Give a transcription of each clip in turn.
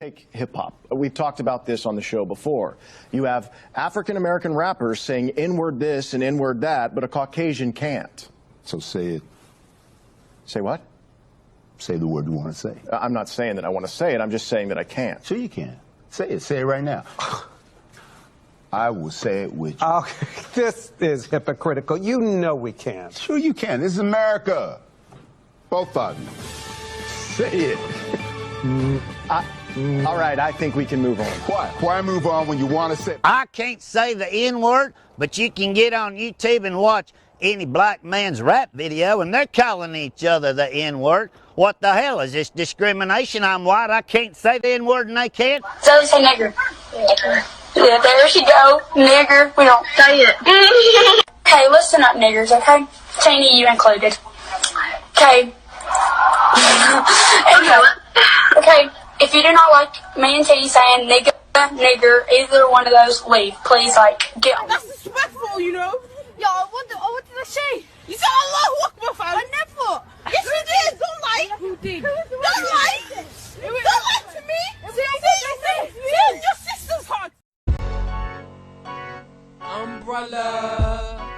Take hip-hop. We've talked about this on the show before. You have African-American rappers saying N-word this and N-word that, but a Caucasian can't. So say it. Say what? Say the word you want to say. I'm not saying that I want to say it. I'm just saying that I can't. Sure you can. Say it. Say it right now. I will say it with you. Okay, this is hypocritical. You know we can't. Sure you can. This is America. Both of you. Say it. All right, I think we can move on. Why move on when you want to say? I can't say the N-word, but you can get on YouTube and watch any black man's rap video, and they're calling each other the N-word. What the hell is this discrimination? I'm white, I can't say the N-word and they can't? So they say nigger. Yeah, there she go. Nigger. We don't say it. Okay, listen up, niggers, okay? Taney, you included. Okay. Okay, if you do not like me and Teddy saying nigger, either one of those, leave. Please, get on. That's disrespectful, you know? Yo, what did I say? You said Allahu Akbar, fam. I never. Yes, you did. Don't lie. Who did? Don't lie. Don't lie to me. See, your sister's heart. Umbrella.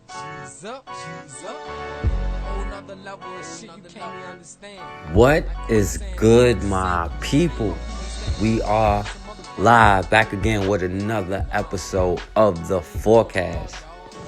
She's up. Whole nother level of shit you can't even understand. What is good, my people? We are live back again with another episode of The Forecast.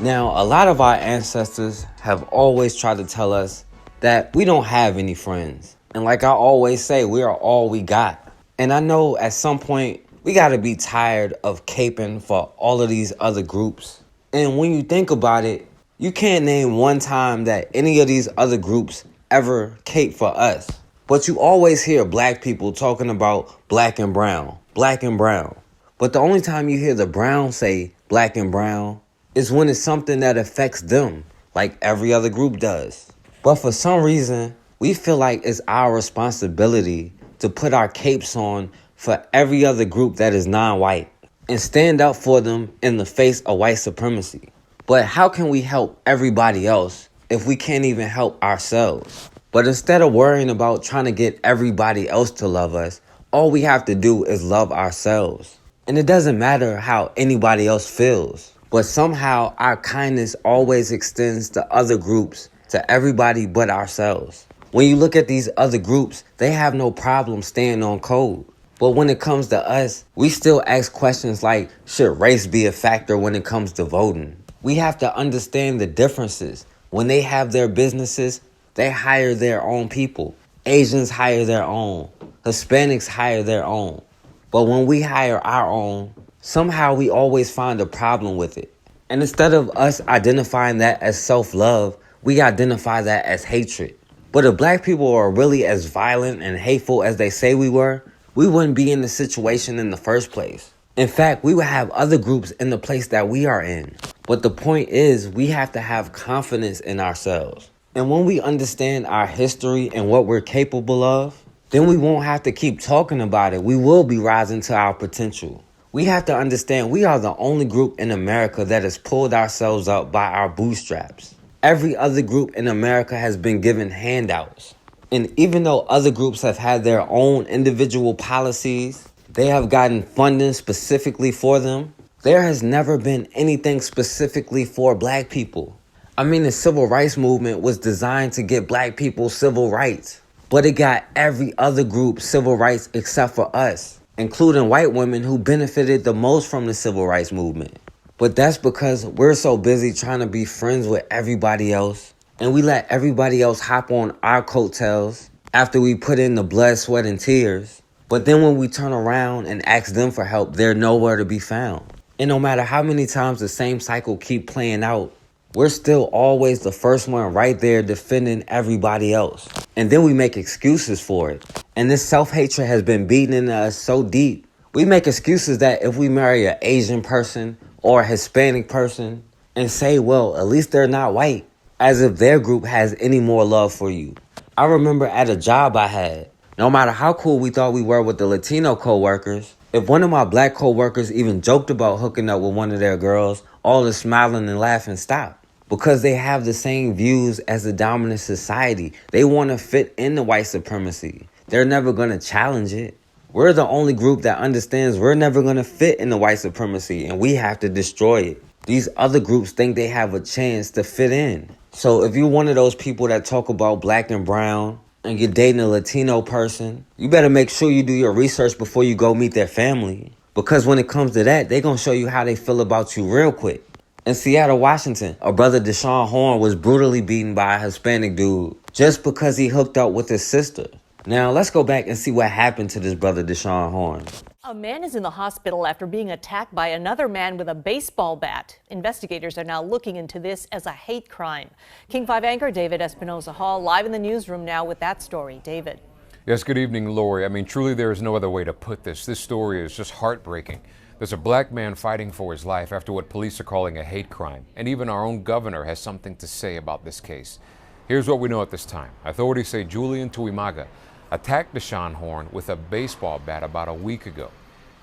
Now, a lot of our ancestors have always tried to tell us that we don't have any friends. And like I always say, we are all we got. And I know at some point, we got to be tired of caping for all of these other groups. And when you think about it, you can't name one time that any of these other groups ever cape for us. But you always hear black people talking about black and brown. But the only time you hear the brown say black and brown is when it's something that affects them, like every other group does. But for some reason, we feel like it's our responsibility to put our capes on for every other group that is non-white and stand up for them in the face of white supremacy. But how can we help everybody else if we can't even help ourselves? But instead of worrying about trying to get everybody else to love us, all we have to do is love ourselves. And it doesn't matter how anybody else feels. But somehow our kindness always extends to other groups, to everybody but ourselves. When you look at these other groups, they have no problem staying on code. But when it comes to us, we still ask questions like, should race be a factor when it comes to voting? We have to understand the differences. When they have their businesses, they hire their own people. Asians hire their own. Hispanics hire their own. But when we hire our own, somehow we always find a problem with it. And instead of us identifying that as self-love, we identify that as hatred. But if black people are really as violent and hateful as they say we were, we wouldn't be in the situation in the first place. In fact, we would have other groups in the place that we are in. But the point is, we have to have confidence in ourselves. And when we understand our history and what we're capable of, then we won't have to keep talking about it. We will be rising to our potential. We have to understand we are the only group in America that has pulled ourselves up by our bootstraps. Every other group in America has been given handouts. And even though other groups have had their own individual policies, they have gotten funding specifically for them, there has never been anything specifically for black people. I mean, the civil rights movement was designed to get black people civil rights, but it got every other group civil rights except for us, including white women who benefited the most from the civil rights movement. But that's because we're so busy trying to be friends with everybody else, and we let everybody else hop on our coattails after we put in the blood, sweat, and tears. But then when we turn around and ask them for help, they're nowhere to be found. And no matter how many times the same cycle keep playing out, we're still always the first one right there defending everybody else. And then we make excuses for it. And this self-hatred has been beaten into us so deep. We make excuses that if we marry an Asian person or a Hispanic person and say, well, at least they're not white, as if their group has any more love for you. I remember at a job I had, no matter how cool we thought we were with the Latino co-workers, if one of my black co-workers even joked about hooking up with one of their girls, all the smiling and laughing stopped. Because they have the same views as the dominant society. They want to fit into white supremacy. They're never going to challenge it. We're the only group that understands we're never going to fit in the white supremacy and we have to destroy it. These other groups think they have a chance to fit in. So if you're one of those people that talk about black and brown and you're dating a Latino person, you better make sure you do your research before you go meet their family. Because when it comes to that, they're going to show you how they feel about you real quick. In Seattle, Washington, a brother Dashawn Horne was brutally beaten by a Hispanic dude just because he hooked up with his sister. Now, let's go back and see what happened to this brother Dashawn Horne. A man is in the hospital after being attacked by another man with a baseball bat. Investigators are now looking into this as a hate crime. King 5 anchor David Espinoza Hall live in the newsroom now with that story. David. Yes, good evening, Lori. I mean, truly there is no other way to put this. This story is just heartbreaking. There's a black man fighting for his life after what police are calling a hate crime. And even our own governor has something to say about this case. Here's what we know at this time. Authorities say Julian Tuimaaga attacked Dashawn Horne with a baseball bat about a week ago.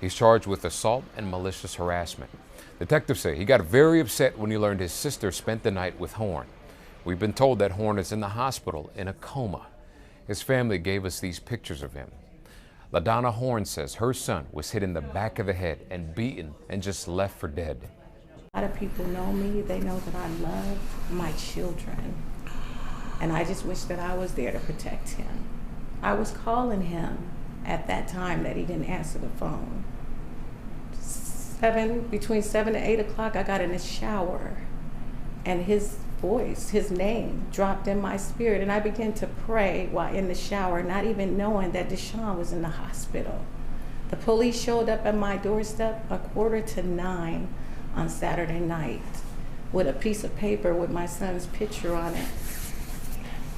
He's charged with assault and malicious harassment. Detectives say he got very upset when he learned his sister spent the night with Horne. We've been told that Horne is in the hospital in a coma. His family gave us these pictures of him. LaDonna Horne says her son was hit in the back of the head and beaten and just left for dead. A lot of people know me. They know that I love my children. And I just wish that I was there to protect him. I was calling him at that time that he didn't answer the phone. Between 7 and 8 o'clock, I got in the shower and his voice, his name dropped in my spirit. And I began to pray while in the shower, not even knowing that Dashawn was in the hospital. The police showed up at my doorstep 8:45 on Saturday night with a piece of paper with my son's picture on it.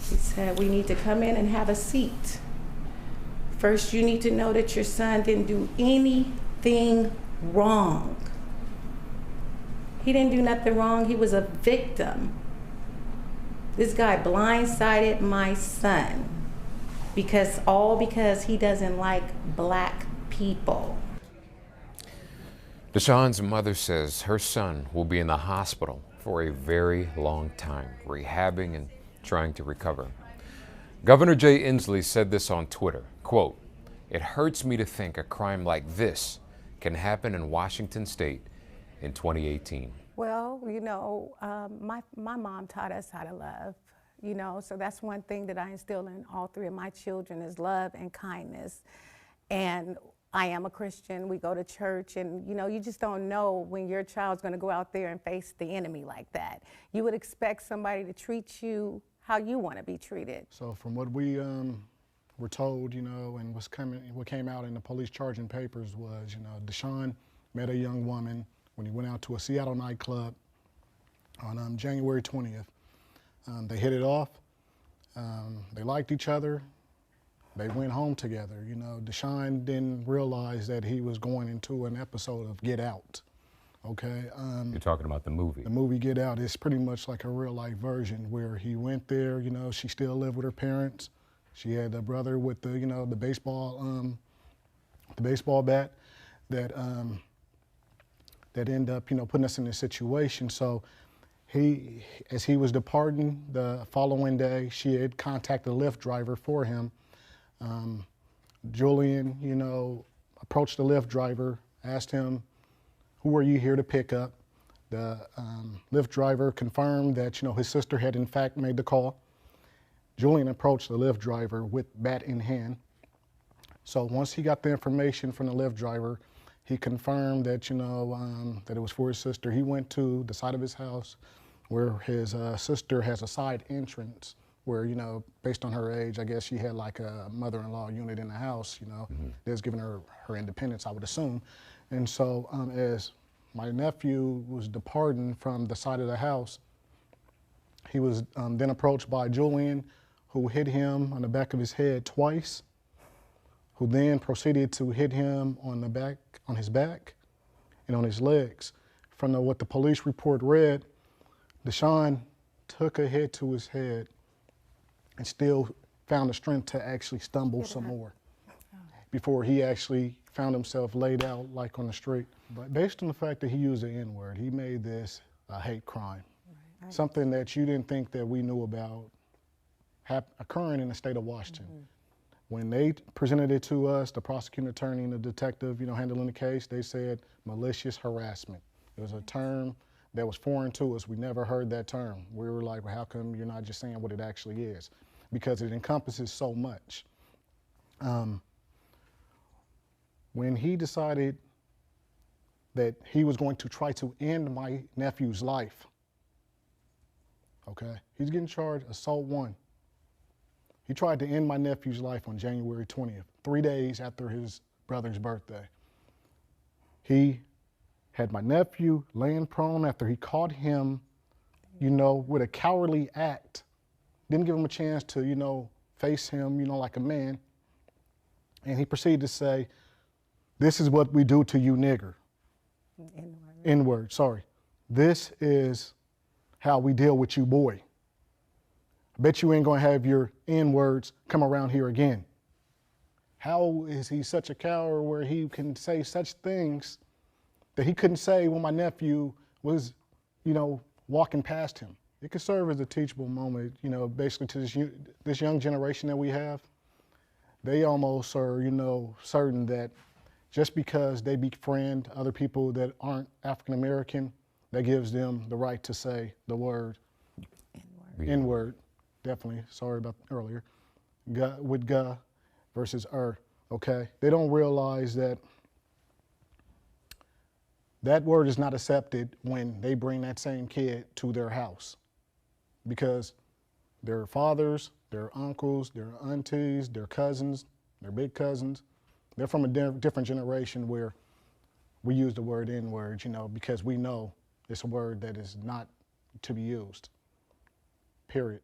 He said, "We need to come in and have a seat. First, you need to know that your son didn't do anything wrong. He didn't do nothing wrong. He was a victim. This guy blindsided my son because he doesn't like black people." Dashawn's mother says her son will be in the hospital for a very long time, rehabbing and trying to recover. Governor Jay Inslee said this on Twitter, quote, "It hurts me to think a crime like this can happen in Washington State in 2018. Well, my mom taught us how to love, so that's one thing that I instill in all three of my children is love and kindness. And I am a Christian. We go to church, and you just don't know when your child's going to go out there and face the enemy like that. You would expect somebody to treat you how you want to be treated. So from what we were told, and what came out in the police charging papers was, Dashawn met a young woman when he went out to a Seattle nightclub on January 20th. They hit it off. They liked each other. They went home together. Dashawn didn't realize that he was going into an episode of Get Out. Okay. You're talking about the movie. The movie Get Out is pretty much like a real life version where he went there. She still lived with her parents. She had a brother with the the baseball bat that ended up putting us in this situation. So as he was departing the following day, she had contacted a Lyft driver for him. Julian, approached the Lyft driver, asked him, "Who are you here to pick up?" The Lyft driver confirmed that his sister had in fact made the call. Julian approached the Lyft driver with bat in hand. So once he got the information from the Lyft driver, he confirmed that that it was for his sister. He went to the side of his house where his sister has a side entrance where, based on her age, I guess she had like a mother-in-law unit in the house, that's giving her independence, I would assume. And so as my nephew was departing from the side of the house, he was then approached by Julian, who hit him on the back of his head twice, who then proceeded to hit him on his back and on his legs. From what the police report read, Dashawn took a hit to his head and still found the strength to actually stumble some more before he actually found himself laid out like on the street. But based on the fact that he used the N-word, he made this a hate crime. Right. Something that you didn't think that we knew about occurring in the state of Washington. When they presented it to us, the prosecuting attorney and the detective, handling the case, they said malicious harassment. It was a term that was foreign to us. We never heard that term. We were like, well, how come you're not just saying what it actually is? Because it encompasses so much. When he decided that he was going to try to end my nephew's life, okay, he's getting charged assault 1. He tried to end my nephew's life on January 20th, 3 days after his brother's birthday. He had my nephew laying prone after he caught him, with a cowardly act. Didn't give him a chance to, face him, like a man. And he proceeded to say, "This is what we do to you, nigger." N-word, sorry. "This is how we deal with you, boy. I bet you ain't gonna have your N-words come around here again." How is he such a coward where he can say such things that he couldn't say when my nephew was, walking past him? It could serve as a teachable moment, basically to this young generation that we have. They almost are, certain that just because they befriend other people that aren't African American, that gives them the right to say the word N-word. Definitely, sorry about earlier. With "ga" versus okay? They don't realize that that word is not accepted when they bring that same kid to their house, because their fathers, their uncles, their aunties, their cousins, their big cousins, they're from a different generation where we use the word N-word, because we know it's a word that is not to be used, period.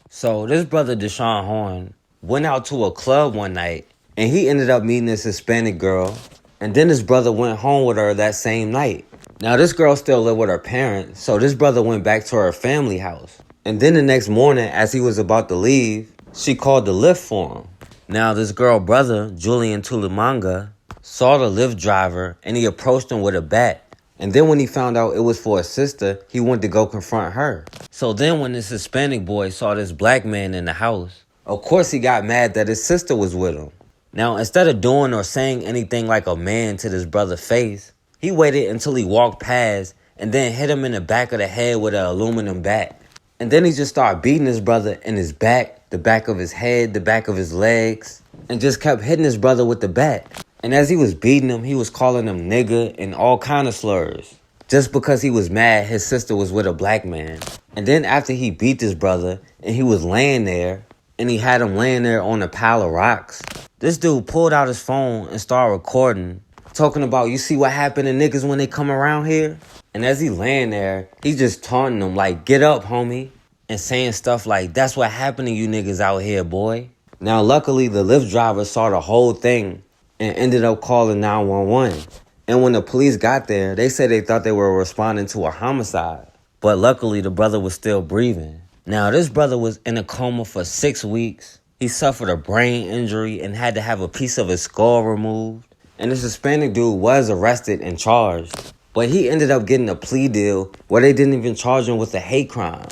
So this brother Dashawn Horne went out to a club one night and he ended up meeting this Hispanic girl, and then his brother went home with her that same night. Now this girl still lived with her parents, so this brother went back to her family house. And then the next morning, as he was about to leave, she called the Lyft for him. Now this girl brother, Julian Tuimaaga, saw the Lyft driver and he approached him with a bat. And then when he found out it was for his sister, he went to go confront her. So then when this Hispanic boy saw this black man in the house, of course he got mad that his sister was with him. Now instead of doing or saying anything like a man to this brother's face, he waited until he walked past and then hit him in the back of the head with an aluminum bat. And then he just started beating his brother in his back, the back of his head, the back of his legs, and just kept hitting his brother with the bat. And as he was beating him, he was calling him nigga and all kind of slurs, just because he was mad his sister was with a black man. And then after he beat his brother and he was laying there, and he had him laying there on a pile of rocks, this dude pulled out his phone and started recording, talking about, "You see what happened to niggas when they come around here?" And as he laying there, he just taunting him like, "Get up, homie," and saying stuff like, "That's what happened to you niggas out here, boy." Now, luckily, the Lyft driver saw the whole thing and ended up calling 911. And when the police got there, they said they thought they were responding to a homicide. But luckily, the brother was still breathing. Now, this brother was in a coma for 6 weeks. He suffered a brain injury and had to have a piece of his skull removed. And this Hispanic dude was arrested and charged. But he ended up getting a plea deal where they didn't even charge him with a hate crime.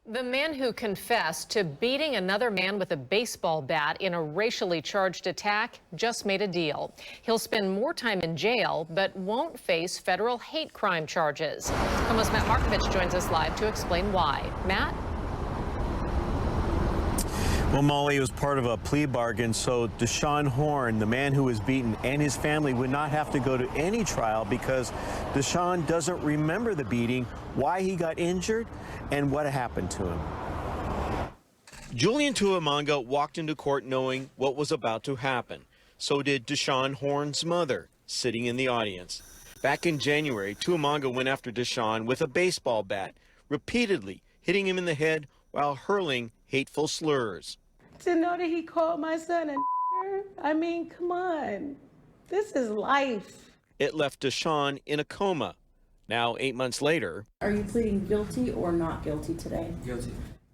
The man who confessed to beating another man with a baseball bat in a racially charged attack just made a deal. He'll spend more time in jail, but won't face federal hate crime charges. KOMO's Matt Markovich joins us live to explain why. Matt? Well, Molly, it was part of a plea bargain, so Dashawn Horne, the man who was beaten, and his family would not have to go to any trial because Dashawn doesn't remember the beating, why he got injured, and what happened to him. Julian Tuimaaga walked into court knowing what was about to happen. So did Dashawn Horne's mother, sitting in the audience. Back in January, Tuimaaga went after Dashawn with a baseball bat, repeatedly hitting him in the head while hurling hateful slurs. To know that he called my son a I mean, come on. This is life. It left Dashawn in a coma. Now, 8 months later... Are you pleading guilty or not guilty today? Guilty.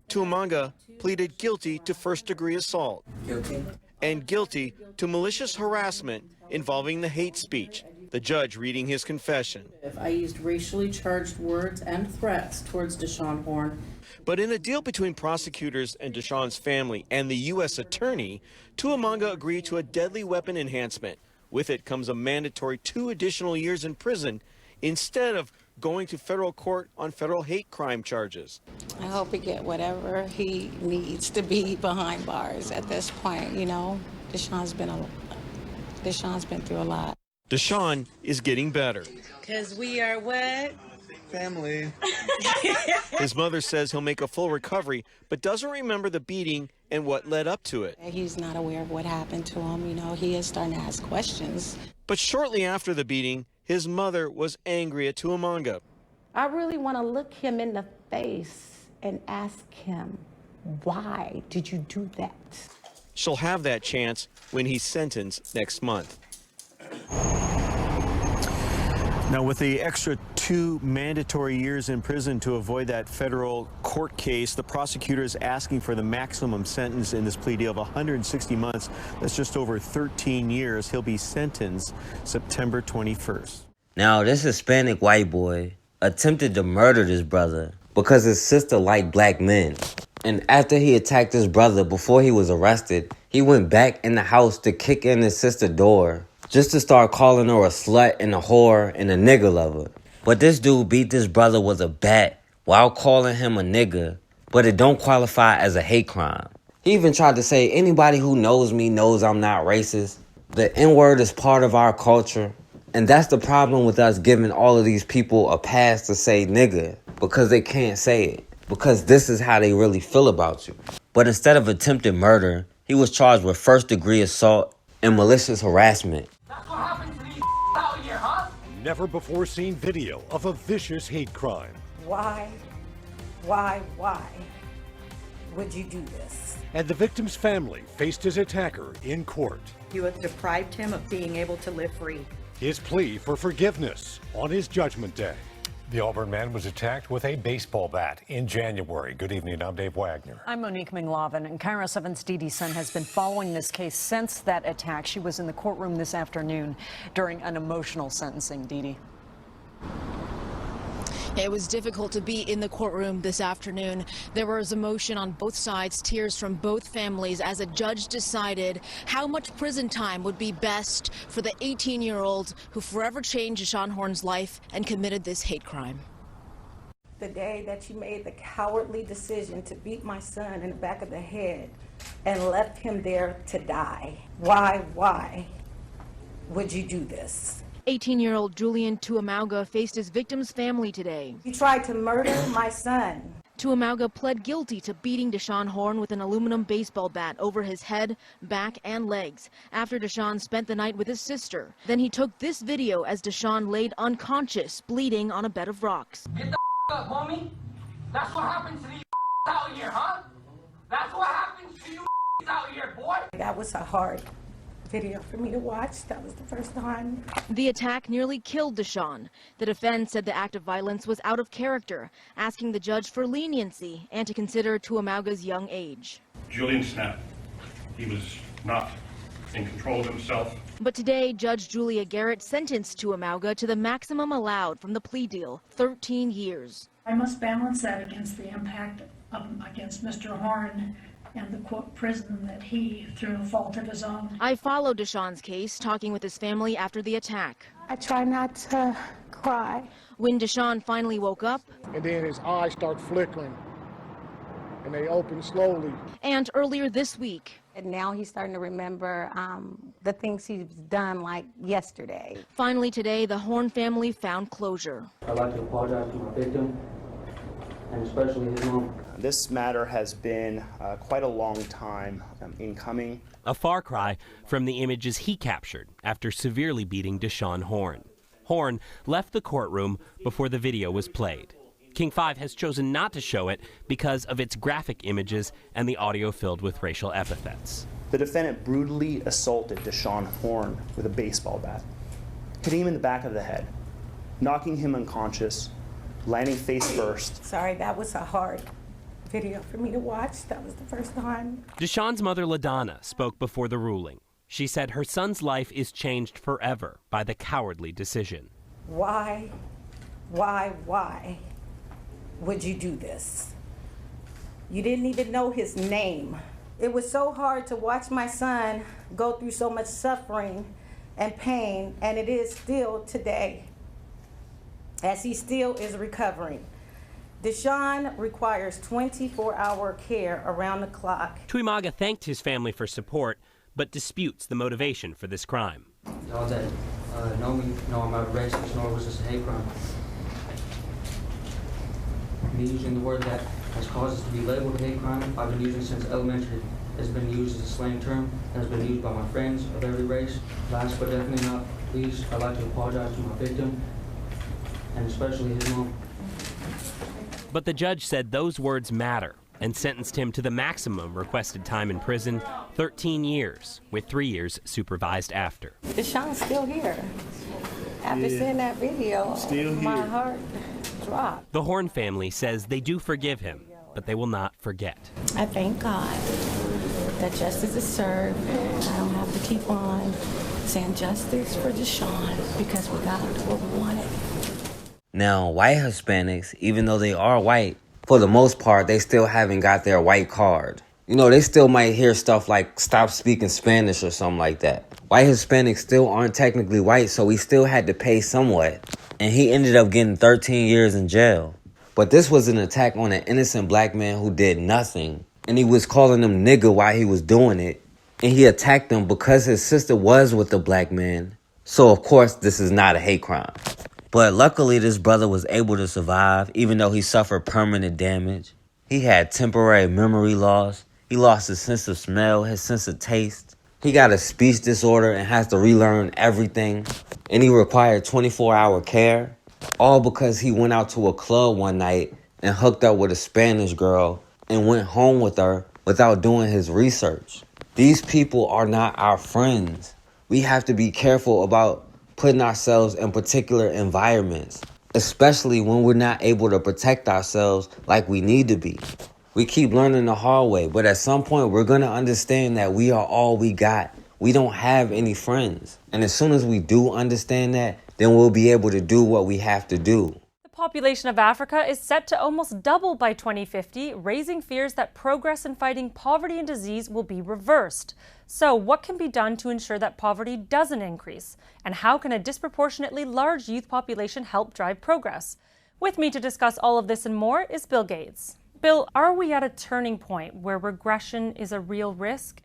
Tuimaaga pleaded guilty to first-degree assault. Guilty. And guilty to malicious harassment involving the hate speech. The judge reading his confession. If I used racially charged words and threats towards Dashawn Horne. But in a deal between prosecutors and Dashawn's family and the U.S. attorney, Tuimaaga agreed to a deadly weapon enhancement. With it comes a mandatory 2 additional years in prison instead of going to federal court on federal hate crime charges. I hope he get whatever he needs to be behind bars at this point, you know. Dashawn's been through a lot. Dashawn is getting better. Because we are what? Family. His mother says he'll make a full recovery, but doesn't remember the beating and what led up to it. He's not aware of what happened to him. You know, he is starting to ask questions. But shortly after the beating, his mother was angry at Tuimaaga. I really want to look him in the face and ask him, why did you do that? She'll have that chance when he's sentenced next month. Now, with the extra 2 mandatory years in prison to avoid that federal court case, the prosecutor is asking for the maximum sentence in this plea deal of 160 months. That's just over 13 years. He'll be sentenced September 21st. Now, this Hispanic white boy attempted to murder this brother because his sister liked black men. And after he attacked his brother before he was arrested, he went back in the house to kick in his sister's door just to start calling her a slut and a whore and a nigger lover. But this dude beat this brother with a bat while calling him a nigger, but it don't qualify as a hate crime. He even tried to say, anybody who knows me knows I'm not racist. The N-word is part of our culture. And that's the problem with us giving all of these people a pass to say nigger, because they can't say it, because this is how they really feel about you. But instead of attempted murder, he was charged with first-degree assault and malicious harassment. That's what happened to these out here, huh? Never before seen video of a vicious hate crime. Why would you do this? And the victim's family faced his attacker in court. You have deprived him of being able to live free. His plea for forgiveness on his judgment day. The Auburn man was attacked with a baseball bat in January. Good evening, I'm Dave Wagner. I'm Monique Minglavin, and Cairo 7's Dee Dee Sun has been following this case since that attack. She was in the courtroom this afternoon during an emotional sentencing. Dee Dee. It was difficult to be in the courtroom this afternoon. There was emotion on both sides, tears from both families as a judge decided how much prison time would be best for the 18-year-old who forever changed Dashawn Horne's life and committed this hate crime. The day that you made the cowardly decision to beat my son in the back of the head and left him there to die. Why would you do this? 18-year-old Julian Tuimaaga faced his victim's family today. You tried to murder my son. Tuimaaga pled guilty to beating Dashawn Horne with an aluminum baseball bat over his head, back, and legs after Dashawn spent the night with his sister. Then he took this video as Dashawn laid unconscious, bleeding on a bed of rocks. Get the up, homie. That's what happens to these out here, huh? That's what happens to you out here, boy. That was a hard video for me to watch. That was the first time. The attack nearly killed Dashawn. The defense said the act of violence was out of character, asking the judge for leniency and to consider Tuimaaga's young age. Julian snapped. He was not in control of himself. But today, Judge Julia Garrett sentenced Tuimaaga to the maximum allowed from the plea deal, 13 years. I must balance that against the impact against Mr. Horne and the quote prison that he, through no fault of his own. I followed Dashawn's case, talking with his family after the attack. I try not to cry. When Dashawn finally woke up, and then his eyes start flickering, and they open slowly. And earlier this week. And now he's starting to remember the things he's done, like yesterday. Finally today, the Horne family found closure. I'd like to apologize to my victim, and especially his mom. This matter has been quite a long time in coming. A far cry from the images he captured after severely beating Dashawn Horne. Horne left the courtroom before the video was played. King 5 has chosen not to show it because of its graphic images and the audio filled with racial epithets. The defendant brutally assaulted Dashawn Horne with a baseball bat, hitting him in the back of the head, knocking him unconscious, landing face first. Sorry, that was a hard video for me to watch. That was the first time. Dashawn's mother, LaDonna, spoke before the ruling. She said her son's life is changed forever by the cowardly decision. Why would you do this? You didn't even know his name. It was so hard to watch my son go through so much suffering and pain, and it is still today, as he still is recovering. Dashawn requires 24-hour care around the clock. Tuimaaga thanked his family for support, but disputes the motivation for this crime. Y'all that know me know I'm not racist, nor was this a hate crime. Me using the word that has caused us to be labeled a hate crime, I've been using since elementary. It's been used as a slang term, has been used by my friends of every race. Last but definitely not least, I'd like to apologize to my victim, and especially his mom. But the judge said those words matter and sentenced him to the maximum requested time in prison, 13 years, with 3 years supervised after. Dashawn's still here. After seeing that video, my heart dropped. The Horne family says they do forgive him, but they will not forget. I thank God that justice is served. I don't have to keep on saying justice for Dashawn because we got what we wanted. Now, white Hispanics, even though they are white, for the most part, they still haven't got their white card. You know, they still might hear stuff like stop speaking Spanish or something like that. White Hispanics still aren't technically white, so he still had to pay somewhat. And he ended up getting 13 years in jail. But this was an attack on an innocent black man who did nothing. And he was calling him nigga while he was doing it. And he attacked him because his sister was with a black man. So, of course, this is not a hate crime. But luckily, this brother was able to survive, even though he suffered permanent damage. He had temporary memory loss. He lost his sense of smell, his sense of taste. He got a speech disorder and has to relearn everything. And he required 24-hour care, all because he went out to a club one night and hooked up with a Spanish girl and went home with her without doing his research. These people are not our friends. We have to be careful about putting ourselves in particular environments, especially when we're not able to protect ourselves like we need to be. We keep learning the hard way, but at some point we're going to understand that we are all we got. We don't have any friends. And as soon as we do understand that, then we'll be able to do what we have to do. The population of Africa is set to almost double by 2050, raising fears that progress in fighting poverty and disease will be reversed. So what can be done to ensure that poverty doesn't increase? And how can a disproportionately large youth population help drive progress? With me to discuss all of this and more is Bill Gates. Bill, are we at a turning point where regression is a real risk?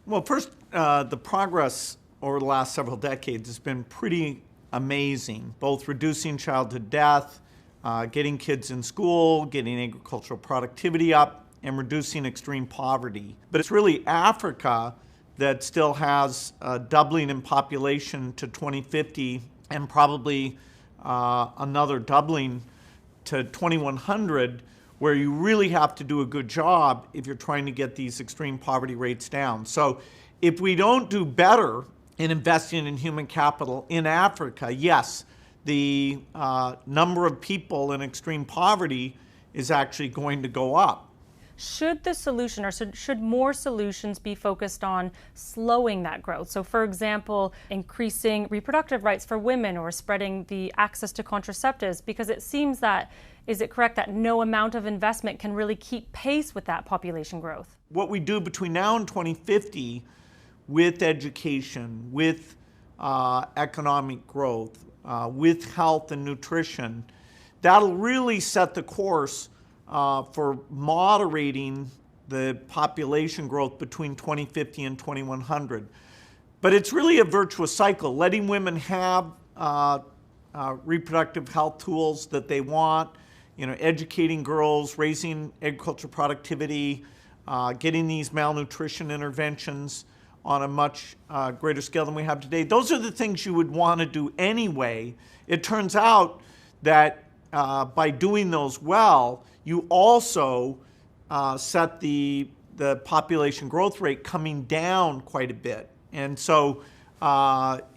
Well, first, the progress over the last several decades has been pretty amazing, both reducing childhood death, getting kids in school, getting agricultural productivity up, and reducing extreme poverty. But it's really Africa that still has a doubling in population to 2050 and probably another doubling to 2100, where you really have to do a good job if you're trying to get these extreme poverty rates down. So if we don't do better in investing in human capital in Africa, yes, the number of people in extreme poverty is actually going to go up. Should the solution, or should more solutions be focused on slowing that growth? So, for example, increasing reproductive rights for women or spreading the access to contraceptives, because it seems that, is it correct that no amount of investment can really keep pace with that population growth? What we do between now and 2050 with education, with economic growth, with health and nutrition, that'll really set the course for moderating the population growth between 2050 and 2100. But it's really a virtuous cycle, letting women have reproductive health tools that they want, educating girls, raising agricultural productivity, getting these malnutrition interventions on a much greater scale than we have today. Those are the things you would want to do anyway. It turns out that by doing those well, you also set the population growth rate coming down quite a bit. And so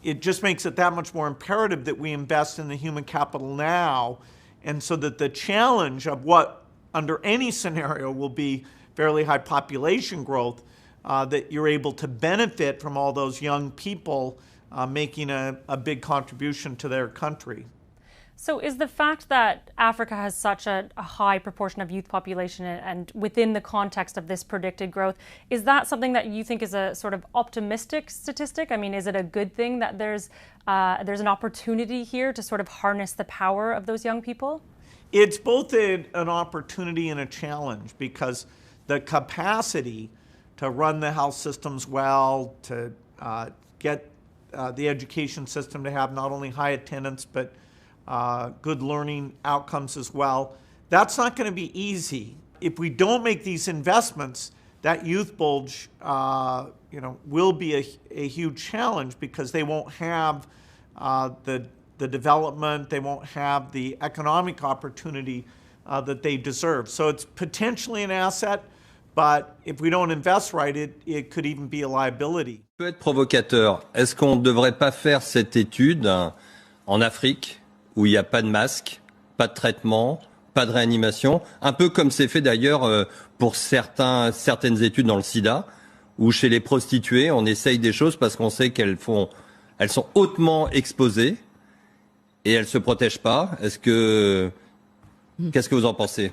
it just makes it that much more imperative that we invest in the human capital now, and so that the challenge of what under any scenario will be fairly high population growth that you're able to benefit from all those young people making a big contribution to their country. So is the fact that Africa has such a high proportion of youth population and within the context of this predicted growth, is that something that you think is a sort of optimistic statistic? I mean, is it a good thing that there's an opportunity here to sort of harness the power of those young people? It's both an opportunity and a challenge, because the capacity to run the health systems well, to get the education system to have not only high attendance, but good learning outcomes as well. That's not going to be easy. If we don't make these investments, that youth bulge, will be a huge challenge, because they won't have the development, they won't have the economic opportunity that they deserve. So it's potentially an asset, but if we don't invest right, it could even be a liability. Peut être provocateur. Est-ce qu'on ne devrait pas faire cette étude en Afrique, où il n'y a pas de masque, pas de traitement, pas de réanimation, un peu comme c'est fait d'ailleurs pour certaines études dans le sida, où chez les prostituées, on essaye des choses parce qu'on sait qu'elles sont hautement exposées et elles ne se protègent pas. Qu'est-ce que vous en pensez?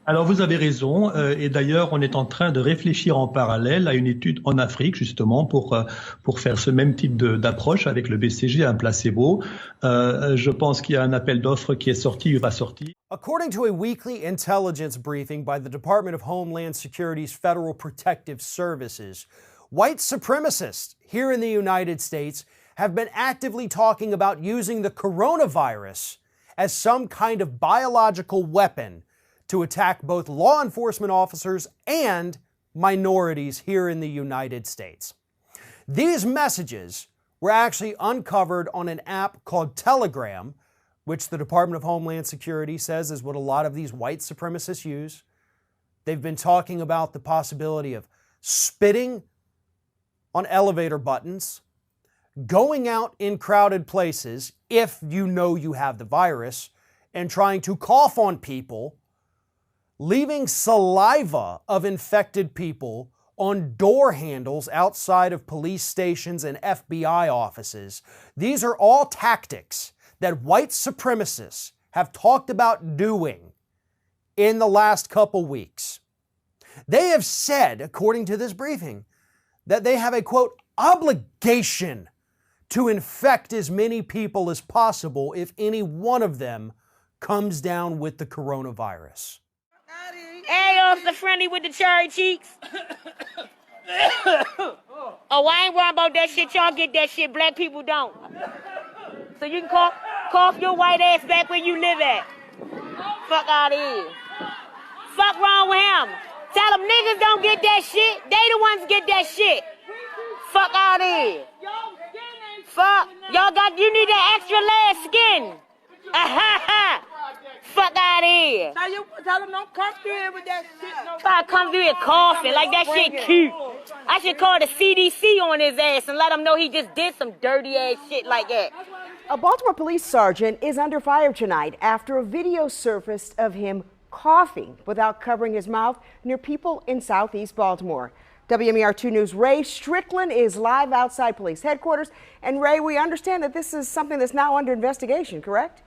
Alors vous avez raison, et d'ailleurs on est en train de réfléchir en parallèle à une étude en Afrique justement pour faire ce même type d'approche avec le BCG, un placebo. Je pense qu'il y a un appel d'offres qui est sorti, il va sortir. According to a weekly intelligence briefing by the Department of Homeland Security's Federal Protective Services, white supremacists here in the United States have been actively talking about using the coronavirus as some kind of biological weapon to attack both law enforcement officers and minorities here in the United States. These messages were actually uncovered on an app called Telegram, which the Department of Homeland Security says is what a lot of these white supremacists use. They've been talking about the possibility of spitting on elevator buttons, going out in crowded places if you know you have the virus, and trying to cough on people, leaving saliva of infected people on door handles outside of police stations and FBI offices. These are all tactics that white supremacists have talked about doing in the last couple weeks. They have said, according to this briefing, that they have a, quote, obligation to infect as many people as possible if any one of them comes down with the coronavirus. Hey, Officer Friendly with the cherry cheeks. Oh, I ain't worried about that shit. Y'all get that shit. Black people don't. So you can cough your white ass back where you live at. Fuck out of here. Fuck wrong with him. Tell them niggas don't get that shit. They the ones get that shit. Fuck out of here. Fuck. You need that extra layer of skin. Fuck out of here. Now you tell them don't come through here with that shit. If I come through here coughing like that shit cute, I should call the CDC on his ass and let him know he just did some dirty ass shit like that. A Baltimore police sergeant is under fire tonight after a video surfaced of him coughing without covering his mouth near people in southeast Baltimore. WMER 2 News' Ray Strickland is live outside police headquarters. And Ray, we understand that this is something that's now under investigation, correct?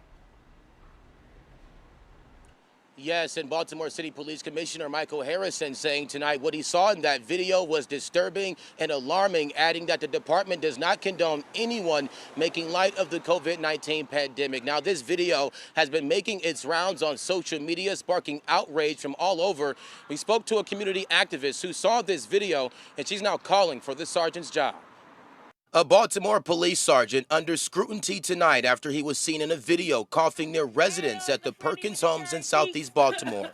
Yes, and Baltimore City Police Commissioner Michael Harrison saying tonight what he saw in that video was disturbing and alarming, adding that the department does not condone anyone making light of the COVID-19 pandemic. Now, this video has been making its rounds on social media, sparking outrage from all over. We spoke to a community activist who saw this video, and she's now calling for the sergeant's job. A Baltimore police sergeant under scrutiny tonight after he was seen in a video coughing near residents at the Perkins homes in southeast Baltimore.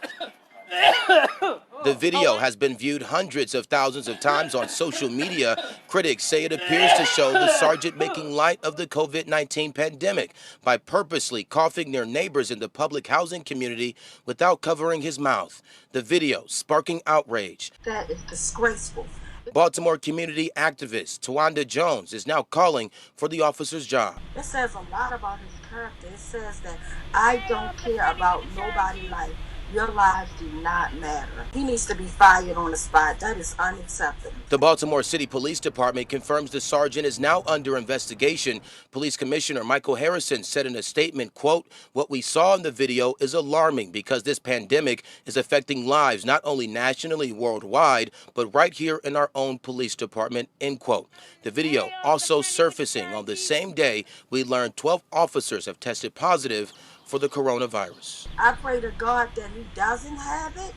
The video has been viewed hundreds of thousands of times on social media. Critics say it appears to show the sergeant making light of the COVID-19 pandemic by purposely coughing near neighbors in the public housing community without covering his mouth. The video sparking outrage. That is disgraceful. Baltimore community activist Nathaniel Jones is now calling for the officer's job. It says a lot about his character. It says that I don't care about nobody's life. Your lives do not matter. He needs to be fired on the spot. That is unacceptable. The Baltimore City Police Department confirms the sergeant is now under investigation. Police Commissioner Michael Harrison said in a statement, quote, "What we saw in the video is alarming because this pandemic is affecting lives not only nationally, worldwide, but right here in our own police department," end quote. The video also surfacing on the same day we learned 12 officers have tested positive for the coronavirus. I pray to God that he doesn't have it,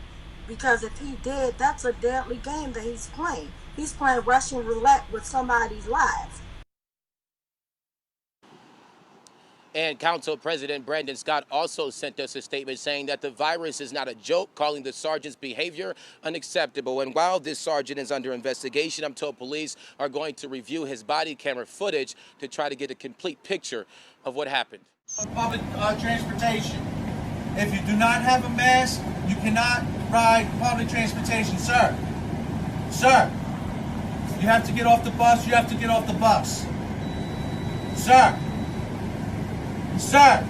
because if he did, that's a deadly game that he's playing. He's playing Russian roulette with somebody's lives. And Council President Brandon Scott also sent us a statement saying that the virus is not a joke, calling the sergeant's behavior unacceptable. And while this sergeant is under investigation, I'm told police are going to review his body camera footage to try to get a complete picture of what happened. Public transportation. If you do not have a mask, you cannot ride public transportation, sir. Sir, you have to get off the bus. You have to get off the bus. Sir. Sir.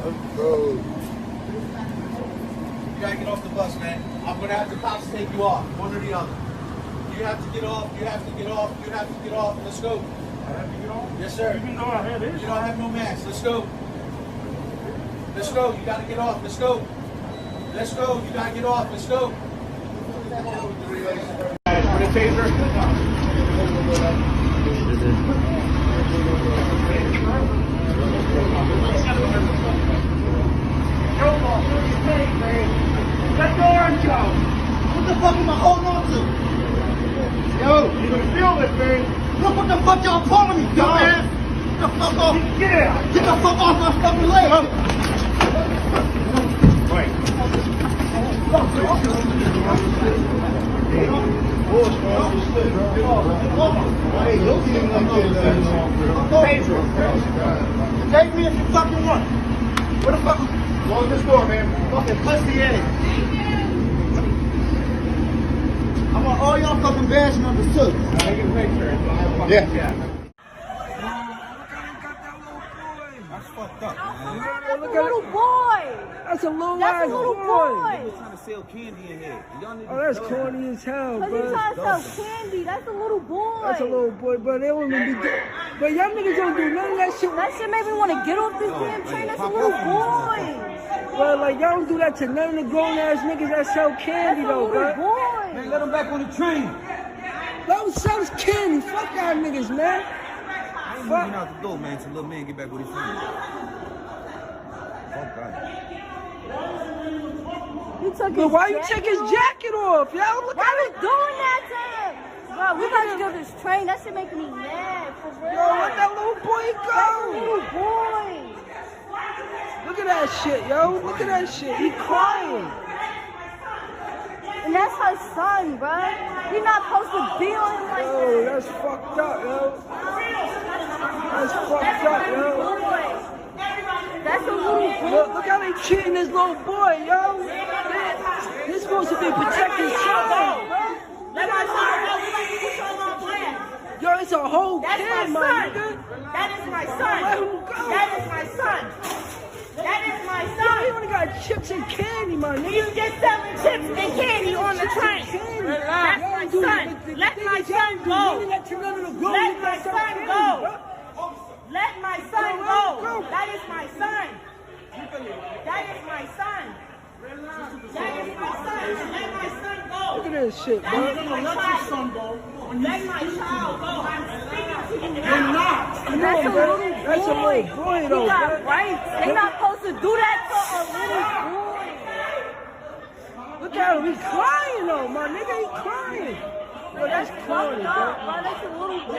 Let's go. You gotta get off the bus, man. I'm gonna have the cops take you off, one or the other. You have to get off, you have to get off, you have to get off. Let's go. I have to get off? Yes, sir. Even though I have this? You don't have no mask. Let's go. Let's go. You gotta get off. Let's go. Let's go. You gotta get off. Let's go. For the taser. Let go, orange go. What the fuck am I holding on to? Yo, you're gonna feel it, man. Look what the fuck y'all calling me, dumbass. Get the fuck off. Get the fuck off my fucking leg. Right. Take me if you fucking want. Where the fuck? Go in this door, man. Fucking pussy ass. I want all y'all fucking badge numbers too. Yeah. That's fucked up. That's a little boy. That's a little That's a little boy. He was trying to sell candy in here. Oh, that's corny as hell, bro. Because he's trying to sell candy. That's a little boy. That's a little boy, but they don't even be doing. But y'all niggas don't do none of that shit. That shit made me want to get off this damn train. That's a little boy. But like y'all don't do that to none of the grown ass niggas that sell candy though, bro. Boy. Man, let them back on the train. Let them sell candy. Fuck y'all niggas, man. I ain't moving out the door, man, till little man get back with his friends. Fuck that. But why you take his jacket off, yo? Look why are you doing that to him? Bro, we about to go to this train. That shit making me mad, for real. Yo, let that little boy go. That's a little boy. Look at that shit, yo. Look at that shit. He crying. And that's her son, bro. You're not supposed to be on him like that. Yo, that's fucked up, yo. That's fucked up, yo. That's a little boy. Look how they treating this little boy, yo. He's supposed to be protecting son, bro. Let my son go. Yo, it's a whole That's kid, my my son. nigga. That is my son. Let him go. That is my son. That is my Yo, son. he only got chips and candy, my nigga. You just selling chips and candy on the train. That's my son. Let my son go. Let my son go. Let my son go. That is my son. That is my son. That is my son. Let my son go. Look at this shit, bro. Let my son go. Let my child go. I'm speaking to you now. You're not. Come That's on, a bro. little boy. That's a little boy, though, You got bro. rights. They're not supposed to do that to a little boy. Look at him. He's crying, though, my nigga. He's crying. Yo, that's corny, bro. That's a little boy.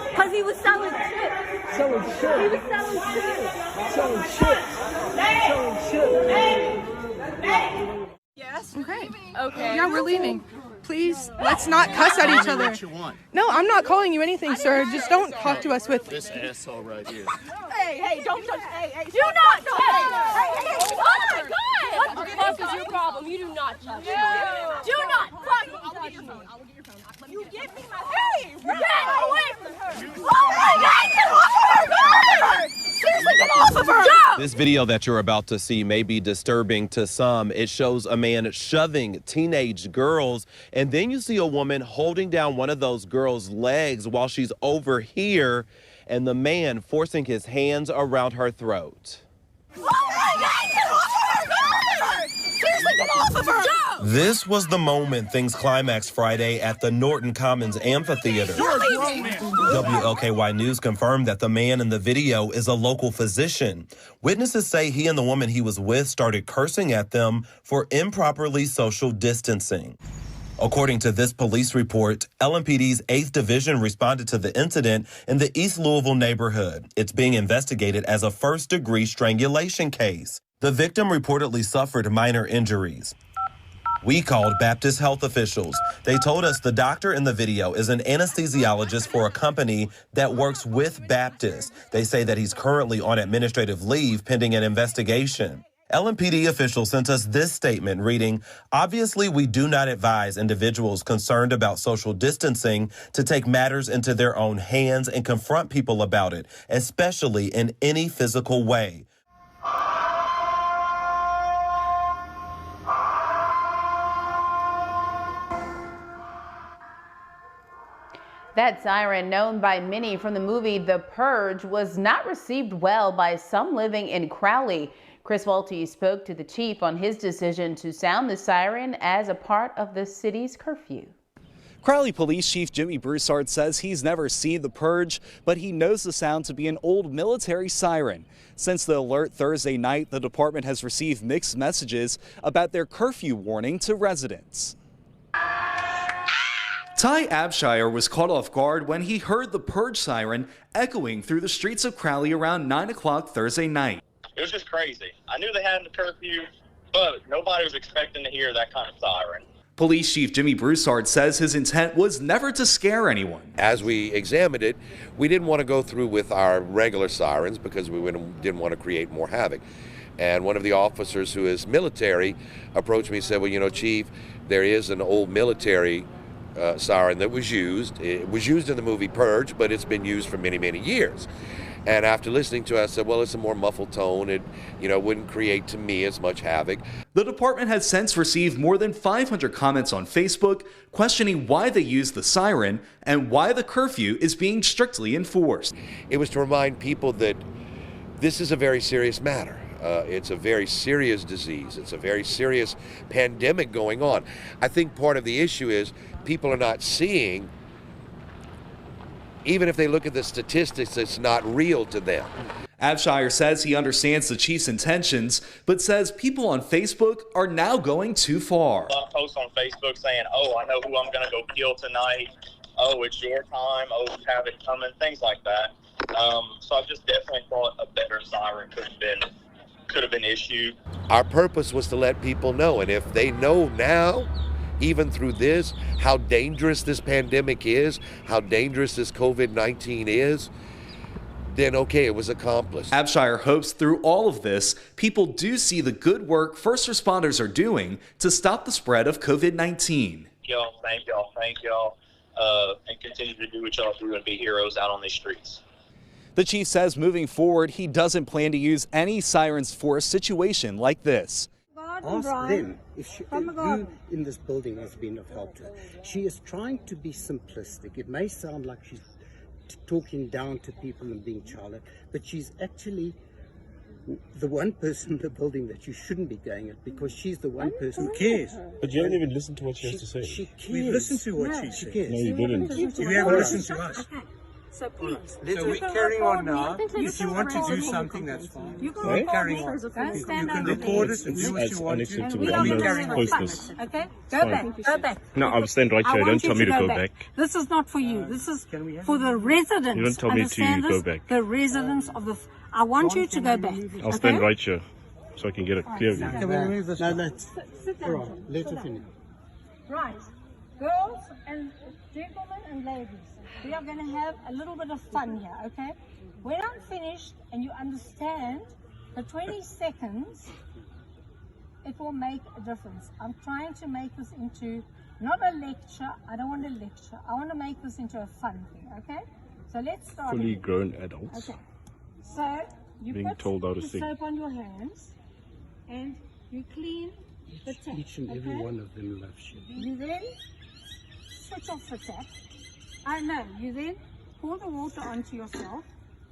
Because he was selling chips. Selling chips. He was selling chips. Selling chips. Selling chips. Yes. Okay. Okay. Yeah, we're leaving. Please, let's not cuss at each other. No, I'm not calling you anything, sir. Just don't talk to us with this asshole right here. Hey, don't touch. Hey, do not touch. Hey, oh my God! What the fuck is your problem? You do not touch me. Do not fucking touch me. You give me my hey, get away from her. Oh my God, get off of her. Seriously, get off of her. This video that you're about to see may be disturbing to some. It shows a man shoving teenage girls, and then you see a woman holding down one of those girls' legs while she's over here, and the man forcing his hands around her throat. Oh my God, get off of her. Seriously, get off of her. This was the moment things climaxed Friday at the Norton Commons Amphitheater. WLKY News confirmed that the man in the video is a local physician. Witnesses say he and the woman he was with started cursing at them for improperly social distancing. According to this police report, LMPD's 8th Division responded to the incident in the East Louisville neighborhood. It's being investigated as a first-degree strangulation case. The victim reportedly suffered minor injuries. We called Baptist health officials. They told us the doctor in the video is an anesthesiologist for a company that works with Baptist. They say that he's currently on administrative leave pending an investigation. LMPD officials sent us this statement reading, "Obviously, we do not advise individuals concerned about social distancing to take matters into their own hands and confront people about it, especially in any physical way." That siren, known by many from the movie The Purge, was not received well by some living in Crowley. Chris Walty spoke to the chief on his decision to sound the siren as a part of the city's curfew. Crowley Police Chief Jimmy Broussard says he's never seen The Purge, but he knows the sound to be an old military siren. Since the alert Thursday night, the department has received mixed messages about their curfew warning to residents. Ty Abshire was caught off guard when he heard the Purge siren echoing through the streets of Crowley around 9 o'clock Thursday night. It was just crazy. I knew they had the curfew, but nobody was expecting to hear that kind of siren. Police Chief Jimmy Broussard says his intent was never to scare anyone. As we examined it, we didn't want to go through with our regular sirens because we didn't want to create more havoc. And one of the officers who is military approached me and said, well, you know, Chief, there is an old military siren that was used. It was used in the movie Purge, but it's been used for many, many years. And after listening to it, I said, well, it's a more muffled tone. It, wouldn't create to me as much havoc. The department has since received more than 500 comments on Facebook questioning why they use the siren and why the curfew is being strictly enforced. It was to remind people that this is a very serious matter. It's a very serious disease. It's a very serious pandemic going on. I think part of the issue is people are not seeing, even if they look at the statistics, it's not real to them. Abshire says he understands the chief's intentions, but says people on Facebook are now going too far. A lot of posts on Facebook saying, oh, I know who I'm going to go kill tonight. Oh, it's your time. Oh, have it coming. Things like that. So I've just definitely thought a better siren could have been issued. Our purpose was to let people know, and if they know now, even through this, how dangerous this pandemic is, how dangerous this COVID-19 is, then okay, it was accomplished. Abshire hopes through all of this, people do see the good work first responders are doing to stop the spread of COVID-19. Thank y'all, and continue to do what y'all do and be heroes out on these streets. The chief says moving forward, he doesn't plan to use any sirens for a situation like this. Ask them if who in this building has been of help to her. She is trying to be simplistic. It may sound like she's talking down to people and being childlike, but she's actually the one person in the building that you shouldn't be going at, because she's the one person who cares. But you don't even listen to what she has to say. She cares. We've listened to what she said. No, you didn't. You haven't listened to us. So please. So we're carrying on now. If you want to do something, that's fine. You can We're carrying on. You can record it and do what you want to. And we are going to post this. Okay? Go back. Go back. No, I'll stand right here. Don't tell me to go back. This is not for you. This is for the residents. You don't tell me to go back. The residents of the... I want you to go back. I'll stand right here so I can get a clear view. Can we remove this? No, let's... Sit down. All right, let her finish. Right. Girls and gentlemen and ladies, we are going to have a little bit of fun here, okay? When I'm finished and you understand the 20 seconds, it will make a difference. I'm trying to make this into not a lecture. I don't want a lecture. I want to make this into a fun thing, okay? So let's start. Fully grown adults. Okay. So you being put told how to the sing. soap on your hands and you clean the tap. Each and every one of them loves you. You then switch off the tap. You then pour the water onto yourself.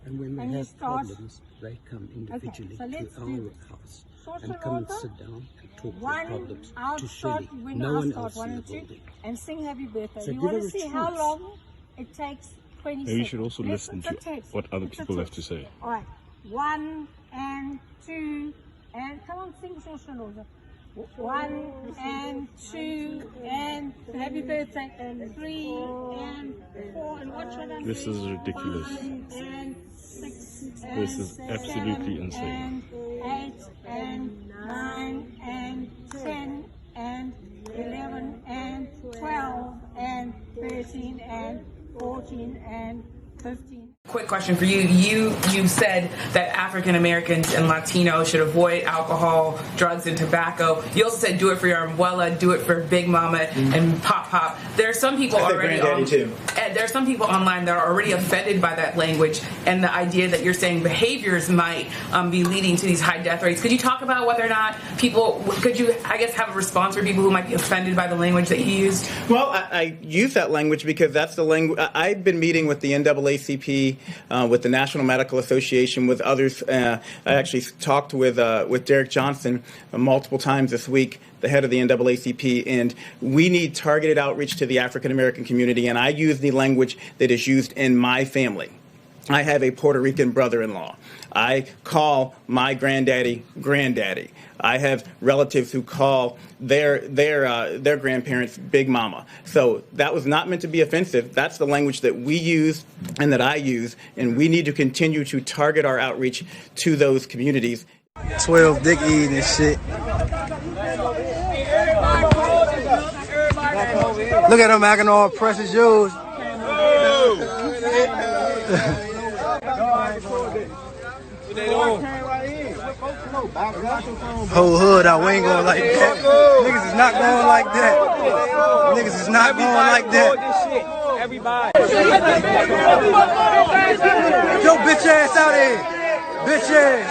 And when they have problems, they come individually so let's to do our house Source and of come and water. sit down and talk One, their problems I'll to start Shelley. when No I'll one start else 1 in and the 2 building. and sing happy birthday. So You give want her to a see how chance. long it takes? 20 Maybe seconds. you should also listen to what other people have to say. All right. 1 and 2 and come on, sing Social. 1 and 2 and happy birthday and 3 and 4 and what should I This say? is ridiculous. 5 and 6 and This is absolutely 7 insane. and 8 and 9 and 10 and 11 and 12 and 13 and 14 and 15. Quick question for you. You said that African Americans and Latinos should avoid alcohol, drugs, and tobacco. You also said do it for your abuela, do it for Big Mama and Pop Pop. There are some people already there are some people online that are already offended by that language and the idea that you're saying behaviors might be leading to these high death rates. Could you talk about whether or not could you have a response for people who might be offended by the language that you used? Well, I use that language because that's the language. I've been meeting with the NAACP, with the National Medical Association, with others. I actually talked with Derek Johnson multiple times this week, the head of the NAACP, and we need targeted outreach to the African American community, and I use the language that is used in my family. I have a Puerto Rican brother-in-law. I call my granddaddy granddaddy. I have relatives who call their grandparents Big Mama. So that was not meant to be offensive. That's the language that we use and that I use, and we need to continue to target our outreach to those communities. 12 dick eating and shit. Look at them acting all precious yours. Whole hood out, we ain't going like that. Niggas is not going like that. Niggas is not going like that. Everybody. Yo, bitch ass out here. Bitch ass.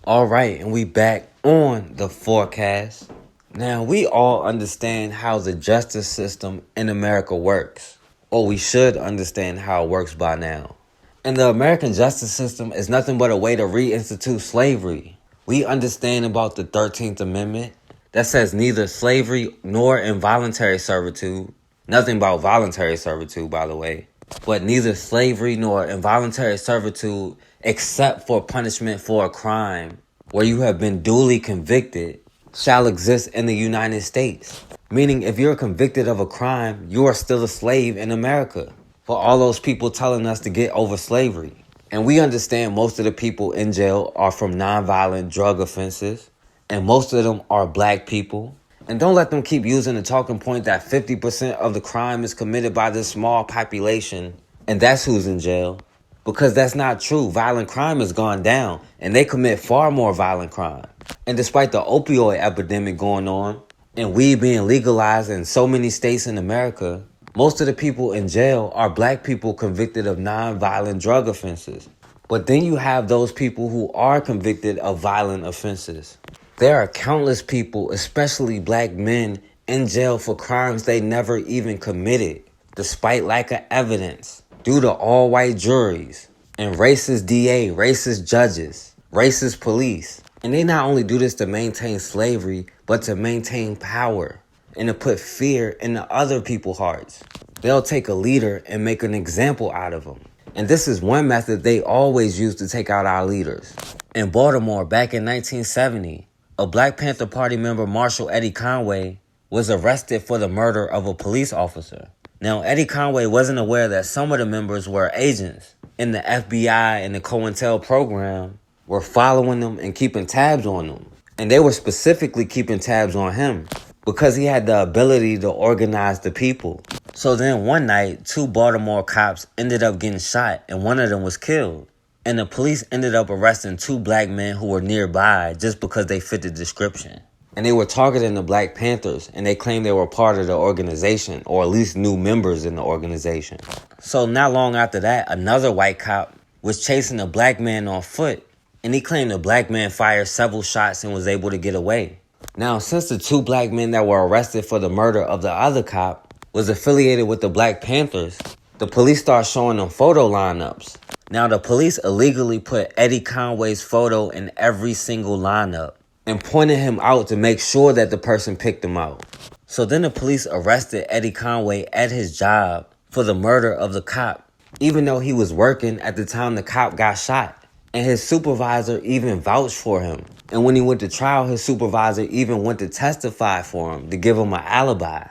All right, and we back on the forecast. Now, we all understand how the justice system in America works, or we should understand how it works by now. And the American justice system is nothing but a way to reinstitute slavery. We understand about the 13th Amendment that says neither slavery nor involuntary servitude. Nothing about voluntary servitude, by the way. But neither slavery nor involuntary servitude except for punishment for a crime where you have been duly convicted shall exist in the United States. Meaning if you're convicted of a crime, you are still a slave in America. For all those people telling us to get over slavery. And we understand most of the people in jail are from nonviolent drug offenses. And most of them are black people. And don't let them keep using the talking point that 50% of the crime is committed by this small population. And that's who's in jail. because that's not true. Violent crime has gone down, and they commit far more violent crime. And despite the opioid epidemic going on, and weed being legalized in so many states in America, most of the people in jail are black people convicted of non-violent drug offenses. But then you have those people who are convicted of violent offenses. There are countless people, especially black men, in jail for crimes they never even committed, despite lack of evidence, due to all-white juries and racist DA, racist judges, racist police. And they not only do this to maintain slavery, but to maintain power and to put fear into other people's hearts. They'll take a leader and make an example out of them. And this is one method they always use to take out our leaders. In Baltimore, back in 1970, a Black Panther Party member, Marshall Eddie Conway, was arrested for the murder of a police officer. Now, Eddie Conway wasn't aware that some of the members were agents in the FBI and the COINTELPRO program were following them and keeping tabs on them. And they were specifically keeping tabs on him because he had the ability to organize the people. So then one night, 2 Baltimore cops ended up getting shot and one of them was killed. And the police ended up arresting 2 black men who were nearby just because they fit the description. And they were targeting the Black Panthers, and they claimed they were part of the organization, or at least new members in the organization. So not long after that, another white cop was chasing a black man on foot, and he claimed the black man fired several shots and was able to get away. Now, since the 2 black men that were arrested for the murder of the other cop was affiliated with the Black Panthers, the police started showing them photo lineups. Now, the police illegally put Eddie Conway's photo in every single lineup and pointed him out to make sure that the person picked him out. So then the police arrested Eddie Conway at his job for the murder of the cop, even though he was working at the time the cop got shot. And his supervisor even vouched for him. And when he went to trial, his supervisor even went to testify for him to give him an alibi.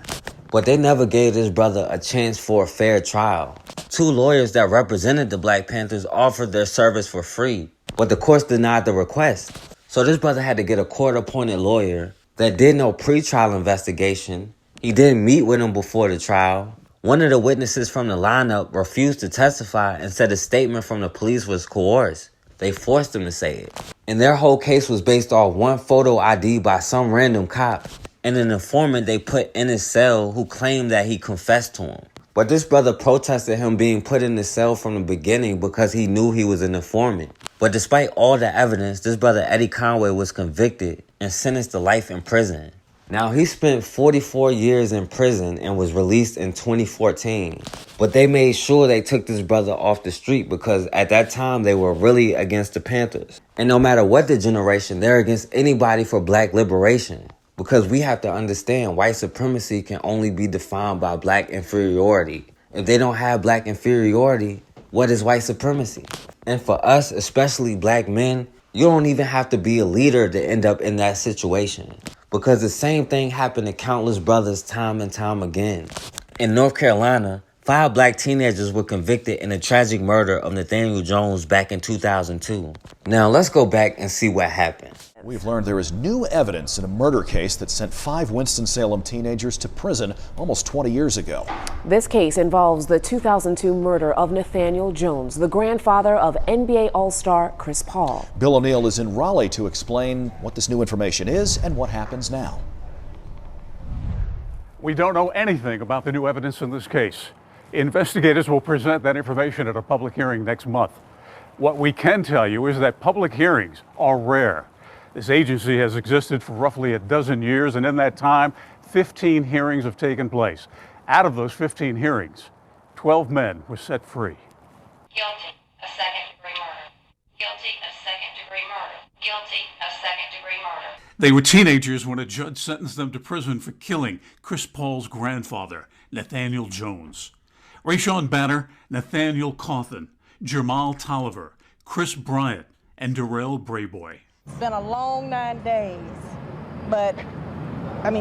But they never gave this brother a chance for a fair trial. 2 lawyers that represented the Black Panthers offered their service for free, but the courts denied the request. So this brother had to get a court-appointed lawyer that did no pre-trial investigation. He didn't meet with him before the trial. One of the witnesses from the lineup refused to testify and said a statement from the police was coerced. They forced him to say it. And their whole case was based off one photo ID by some random cop and an informant they put in his cell who claimed that he confessed to him. But this brother protested him being put in the cell from the beginning because he knew he was an informant. But despite all the evidence, this brother Eddie Conway was convicted and sentenced to life in prison. Now, he spent 44 years in prison and was released in 2014. But they made sure they took this brother off the street because at that time they were really against the Panthers. And no matter what the generation, they're against anybody for black liberation. Because we have to understand white supremacy can only be defined by black inferiority. If they don't have black inferiority, what is white supremacy? And for us, especially black men, you don't even have to be a leader to end up in that situation. Because the same thing happened to countless brothers time and time again. In North Carolina, 5 black teenagers were convicted in the tragic murder of Nathaniel Jones back in 2002. Now let's go back and see what happened. We've learned there is new evidence in a murder case that sent 5 Winston-Salem teenagers to prison almost 20 years ago. This case involves the 2002 murder of Nathaniel Jones, the grandfather of NBA All-Star Chris Paul. Bill O'Neill is in Raleigh to explain what this new information is and what happens now. We don't know anything about the new evidence in this case. Investigators will present that information at a public hearing next month. What we can tell you is that public hearings are rare. This agency has existed for roughly a dozen years, and in that time, 15 hearings have taken place. Out of those 15 hearings, 12 men were set free. Guilty of second-degree murder. Guilty of second-degree murder. Guilty of second-degree murder. They were teenagers when a judge sentenced them to prison for killing Chris Paul's grandfather, Nathaniel Jones. Rashawn Banner, Nathaniel CAUTHEN, Jamal Tolliver, Chris Bryant, and Darrell Brayboy. It's been a long 9 days, but,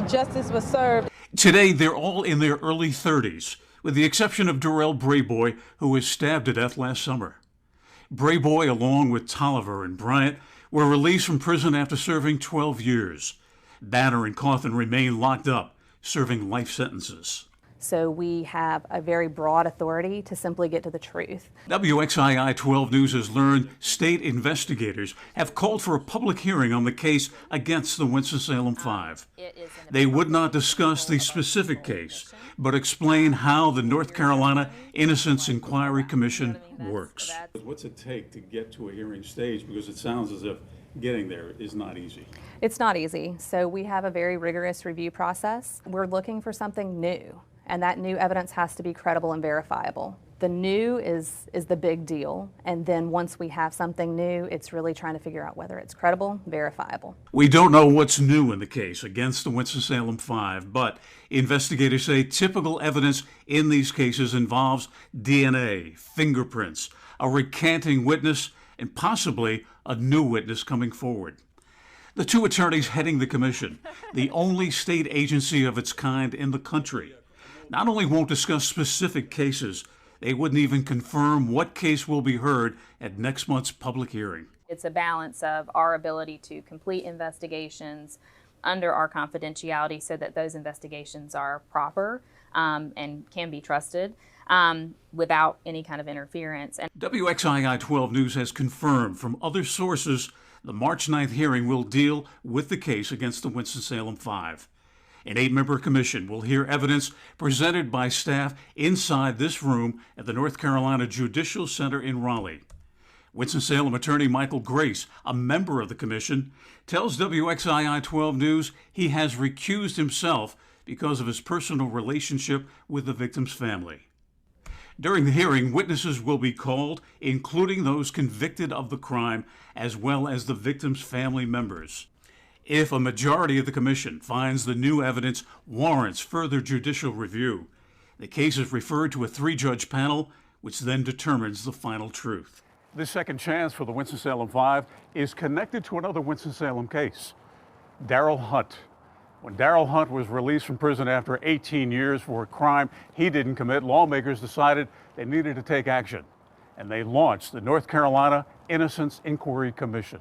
justice was served. Today, they're all in their early 30s, with the exception of Darrell Brayboy, who was stabbed to death last summer. Brayboy, along with Tolliver and Bryant, were released from prison after serving 12 years. Banner and CAUTHEN remain locked up, serving life sentences. So we have a very broad authority to simply get to the truth. WXII 12 News has learned state investigators have called for a public hearing on the case against the Winston-Salem Five. They would not discuss the specific case, but explain how the North Carolina Innocence Inquiry Commission works. What's it take to get to a hearing stage? Because it sounds as if getting there is not easy. It's not easy. So we have a very rigorous review process. We're looking for something new, and that new evidence has to be credible and verifiable. The new is the big deal, and then once we have something new, it's really trying to figure out whether it's credible, verifiable. We don't know what's new in the case against the Winston-Salem Five, but investigators say typical evidence in these cases involves DNA, fingerprints, a recanting witness, and possibly a new witness coming forward. The two attorneys heading the commission, the only state agency of its kind in the country, not only won't discuss specific cases, they wouldn't even confirm what case will be heard at next month's public hearing. It's a balance of our ability to complete investigations under our confidentiality so that those investigations are proper and can be trusted without any kind of interference. And WXII 12 News has confirmed from other sources the March 9th hearing will deal with the case against the Winston-Salem Five. An 8-member commission will hear evidence presented by staff inside this room at the North Carolina Judicial Center in Raleigh. Winston-Salem attorney Michael Grace, a member of the commission, tells WXII 12 News he has recused himself because of his personal relationship with the victim's family. During the hearing, witnesses will be called, including those convicted of the crime, as well as the victim's family members. If a majority of the commission finds the new evidence warrants further judicial review, the case is referred to a 3-judge panel, which then determines the final truth. This second chance for the Winston-Salem Five is connected to another Winston-Salem case, Darrell Hunt. When Darrell Hunt was released from prison after 18 years for a crime he didn't commit, lawmakers decided they needed to take action, and they launched the North Carolina Innocence Inquiry Commission.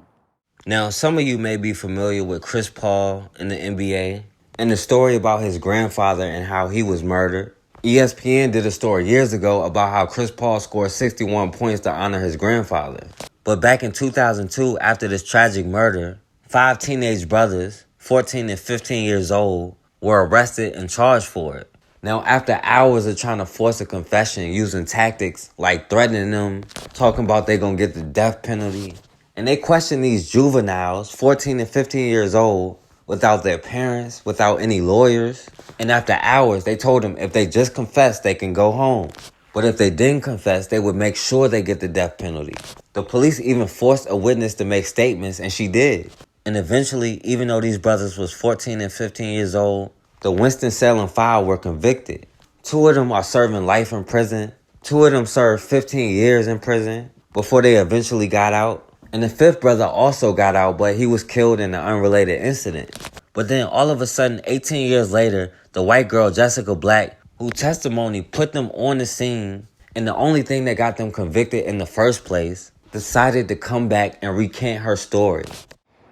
Now, some of you may be familiar with Chris Paul in the NBA and the story about his grandfather and how he was murdered. ESPN did a story years ago about how Chris Paul scored 61 points to honor his grandfather. But back in 2002, after this tragic murder, 5 teenage brothers, 14 and 15 years old, were arrested and charged for it. Now, after hours of trying to force a confession using tactics like threatening them, talking about they're going to get the death penalty, and they questioned these juveniles, 14 and 15 years old, without their parents, without any lawyers. And after hours, they told them if they just confessed, they can go home. But if they didn't confess, they would make sure they get the death penalty. The police even forced a witness to make statements, and she did. And eventually, even though these brothers was 14 and 15 years old, the Winston-Salem Five were convicted. 2 of them are serving life in prison. 2 of them served 15 years in prison before they eventually got out. And the 5th brother also got out, but he was killed in an unrelated incident. But then all of a sudden, 18 years later, the white girl, Jessicah Black, whose testimony put them on the scene, and the only thing that got them convicted in the first place, decided to come back and recant her story.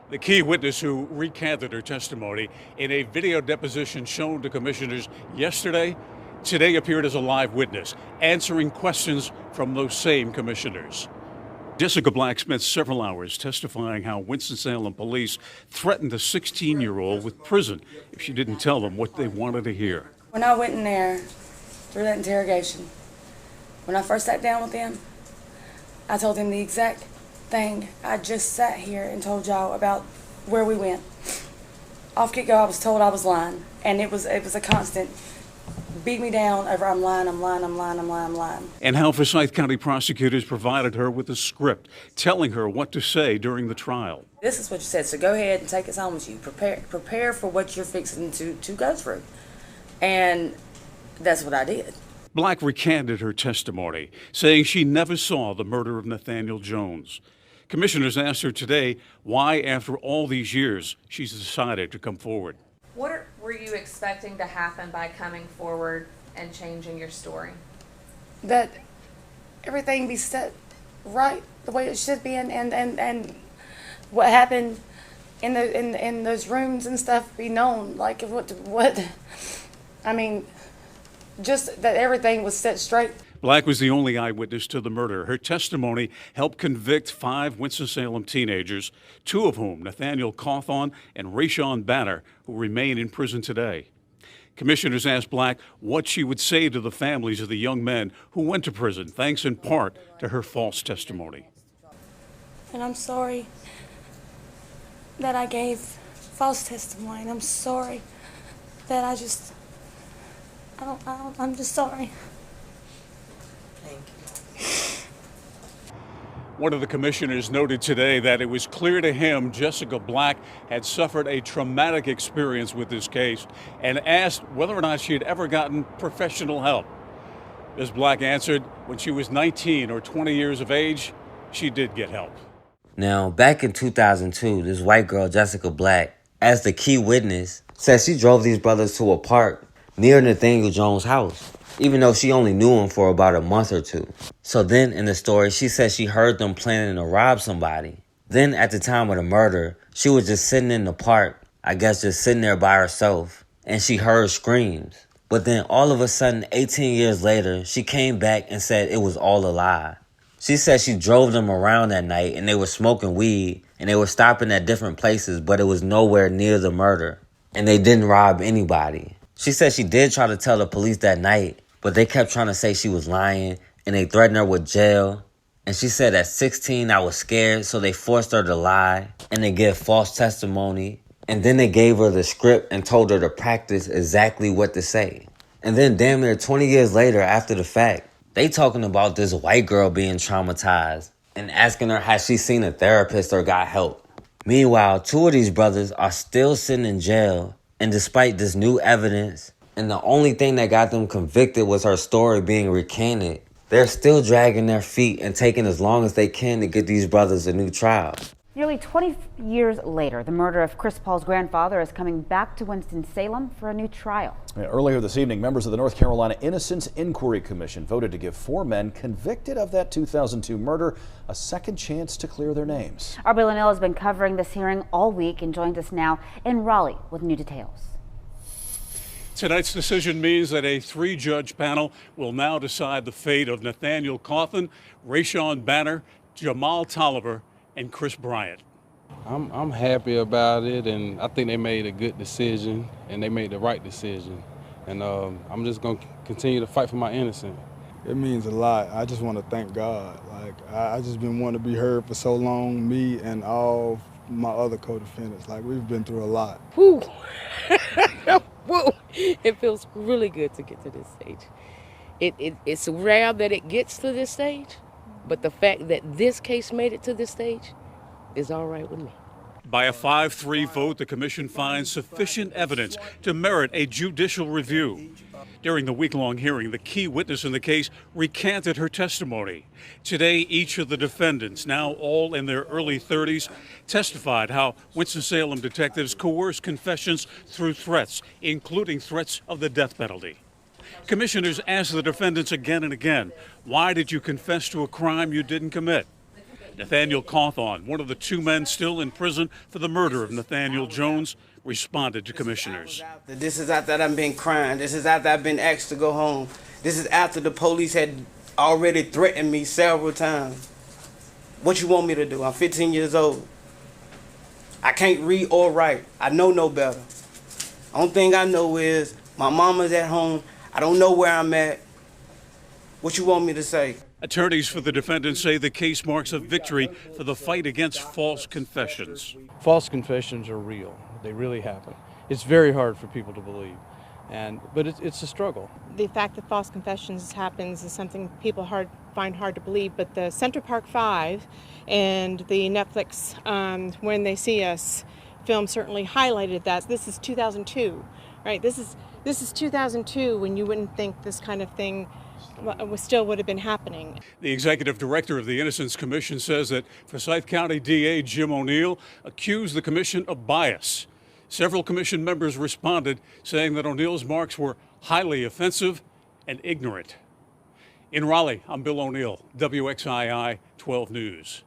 The key witness who recanted her testimony in a video deposition shown to commissioners yesterday, today appeared as a live witness, answering questions from those same commissioners. Jessicah Black spent several hours testifying how Winston-Salem police threatened a 16-year-old with prison if she didn't tell them what they wanted to hear. When I went in there through that interrogation, when I first sat down with them, I told them the exact thing I just sat here and told y'all about where we went. Off get-go, I was told I was lying, and it was a constant beat me down over I'm lying. And how Forsyth County prosecutors provided her with a script telling her what to say during the trial. This is what you said, so go ahead and take us home with you. Prepare for what you're fixing to go through. And that's what I did. Black recanted her testimony, saying she never saw the murder of Nathaniel Jones. Commissioners asked her today why, after all these years, she's decided to come forward. What were you expecting to happen by coming forward and changing your story? That everything be set right the way it should be, and what happened in those rooms and stuff be known. Like what I mean, just that everything was set straight. Black was the only eyewitness to the murder. Her testimony helped convict 5 Winston-Salem teenagers, 2 of whom, Nathaniel CAUTHEN and Dashawn Banner, who remain in prison today. Commissioners asked Black what she would say to the families of the young men who went to prison, thanks in part to her false testimony. And I'm sorry that I gave false testimony. And I'm sorry that I'm just sorry. Thank you. One of the commissioners noted today that it was clear to him Jessicah Black had suffered a traumatic experience with this case and asked whether or not she had ever gotten professional help. Ms. Black answered when she was 19 or 20 years of age, she did get help. Now, back in 2002, this white girl, Jessicah Black, as the key witness, said she drove these brothers to a park near Nathaniel Jones' house, even though she only knew him for about a month or 2. So then in the story, she said she heard them planning to rob somebody. Then at the time of the murder, she was just sitting in the park, I guess just sitting there by herself, and she heard screams. But then all of a sudden, 18 years later, she came back and said it was all a lie. She said she drove them around that night and they were smoking weed and they were stopping at different places, but it was nowhere near the murder. And they didn't rob anybody. She said she did try to tell the police that night, but they kept trying to say she was lying and they threatened her with jail. And she said at 16, I was scared, so they forced her to lie and they give false testimony. And then they gave her the script and told her to practice exactly what to say. And then damn near 20 years later, after the fact, they talking about this white girl being traumatized and asking her has she seen a therapist or got help. Meanwhile, 2 of these brothers are still sitting in jail, and despite this new evidence, and the only thing that got them convicted was her story being recanted, they're still dragging their feet and taking as long as they can to get these brothers a new trial. Nearly 20 years later, the murder of Chris Paul's grandfather is coming back to Winston-Salem for a new trial. Earlier this evening, members of the North Carolina Innocence Inquiry Commission voted to give 4 men convicted of that 2002 murder a second chance to clear their names. Our Bill O'Neill has been covering this hearing all week and joins us now in Raleigh with new details. Tonight's decision means that a 3-judge panel will now decide the fate of Nathaniel CAUTHEN, Dashawn Banner, Jamal Tolliver, and Chris Bryant. I'm happy about it, and I think they made a good decision, and they made the right decision. And I'm just going to continue to fight for my innocence. It means a lot. I just want to thank God. Like, I just been wanting to be heard for so long, me and all my other co-defendants. Like, we've been through a lot. Whew. Whoa. It feels really good to get to this stage. It's rare that it gets to this stage, but the fact that this case made it to this stage is all right with me. By a 5-3 vote, the commission finds sufficient evidence to merit a judicial review. During the week-long hearing, the key witness in the case recanted her testimony. Today, each of the defendants, now all in their early 30s, testified how Winston-Salem detectives coerced confessions through threats, including threats of the death penalty. Commissioners asked the defendants again and again, why did you confess to a crime you didn't commit? Nathaniel CAUTHEN, one of the 2 men still in prison for the murder of Nathaniel Jones, responded to commissioners. This is after I've been crying. This is after I've been asked to go home. This is after the police had already threatened me several times. What you want me to do? I'm 15 years old. I can't read or write. I know no better. Only thing I know is my mama's at home. I don't know where I'm at. What you want me to say? Attorneys for the defendants say the case marks a victory for the fight against false confessions. False confessions are real. They really happen. It's very hard for people to believe, but it's a struggle. The fact that false confessions happens is something people find hard to believe, but the Central Park 5 and the Netflix When They See Us film certainly highlighted that. This is 2002, right? This is 2002 when you wouldn't think this kind of thing still would have been happening. The executive director of the Innocence Commission says that Forsyth County DA Jim O'Neill accused the commission of bias. Several commission members responded, saying that O'Neill's marks were highly offensive and ignorant. In Raleigh, I'm Bill O'Neill, WXII 12 News.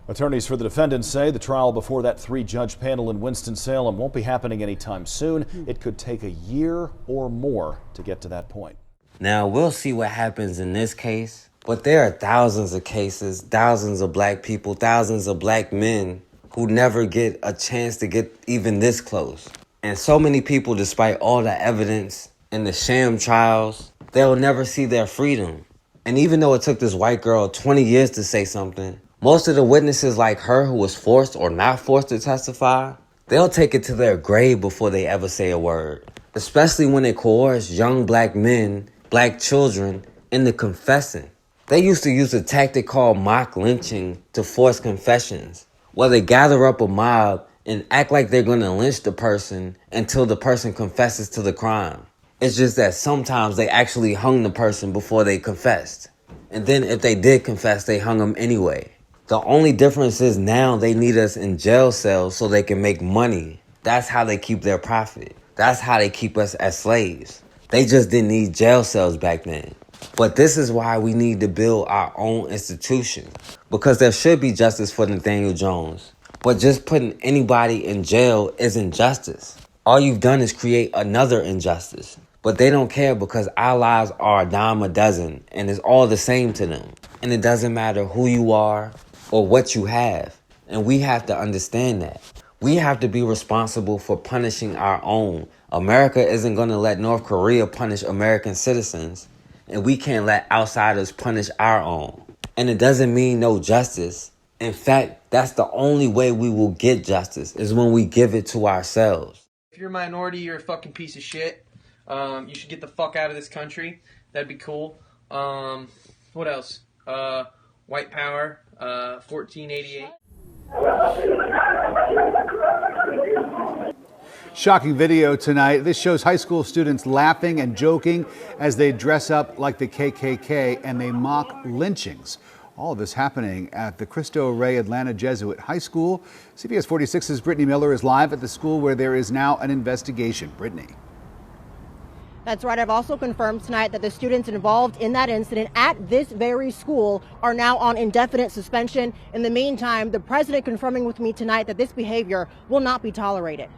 Attorneys for the defendants say the trial before that 3-judge panel in Winston-Salem won't be happening anytime soon. It could take a year or more to get to that point. Now, we'll see what happens in this case, but there are thousands of cases, thousands of black people, thousands of black men who never get a chance to get even this close. And so many people, despite all the evidence and the sham trials, they'll never see their freedom. And even though it took this white girl 20 years to say something, most of the witnesses like her who was forced or not forced to testify, they'll take it to their grave before they ever say a word. Especially when they coerce young black men, black children, into confessing. They used to use a tactic called mock lynching to force confessions, where they gather up a mob and act like they're going to lynch the person until the person confesses to the crime. It's just that sometimes they actually hung the person before they confessed. And then if they did confess, they hung them anyway. The only difference is now they need us in jail cells so they can make money. That's how they keep their profit. That's how they keep us as slaves. They just didn't need jail cells back then. But this is why we need to build our own institution. Because there should be justice for Nathaniel Jones. But just putting anybody in jail isn't justice. All you've done is create another injustice. But they don't care because our lives are a dime a dozen and it's all the same to them. And it doesn't matter who you are or what you have. And we have to understand that. We have to be responsible for punishing our own. America isn't going to let North Korea punish American citizens, and we can't let outsiders punish our own. And it doesn't mean no justice. In fact, that's the only way we will get justice, is when we give it to ourselves. If you're a minority, you're a fucking piece of shit. You should get the fuck out of this country. That'd be cool. What else? White power, 1488. Shocking video tonight. This shows high school students laughing and joking as they dress up like the KKK and they mock lynchings. All of this happening at the Cristo Rey Atlanta Jesuit High School. CBS 46's Brittany Miller is live at the school where there is now an investigation. Brittany. That's right. I've also confirmed tonight that the students involved in that incident at this very school are now on indefinite suspension. In the meantime, the president confirming with me tonight that this behavior will not be tolerated.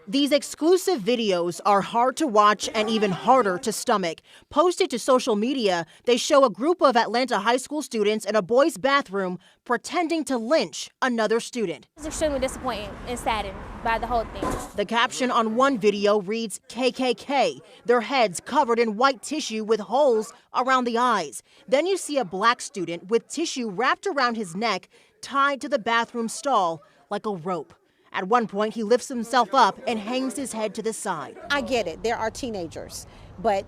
These exclusive videos are hard to watch and even harder to stomach. Posted to social media, they show a group of Atlanta high school students in a boys' bathroom pretending to lynch another student. I was extremely disappointed and saddened by the whole thing. The caption on one video reads KKK, their heads covered in white tissue with holes around the eyes. Then you see a black student with tissue wrapped around his neck, tied to the bathroom stall like a rope. At one point, he lifts himself up and hangs his head to the side. I get it. There are teenagers, but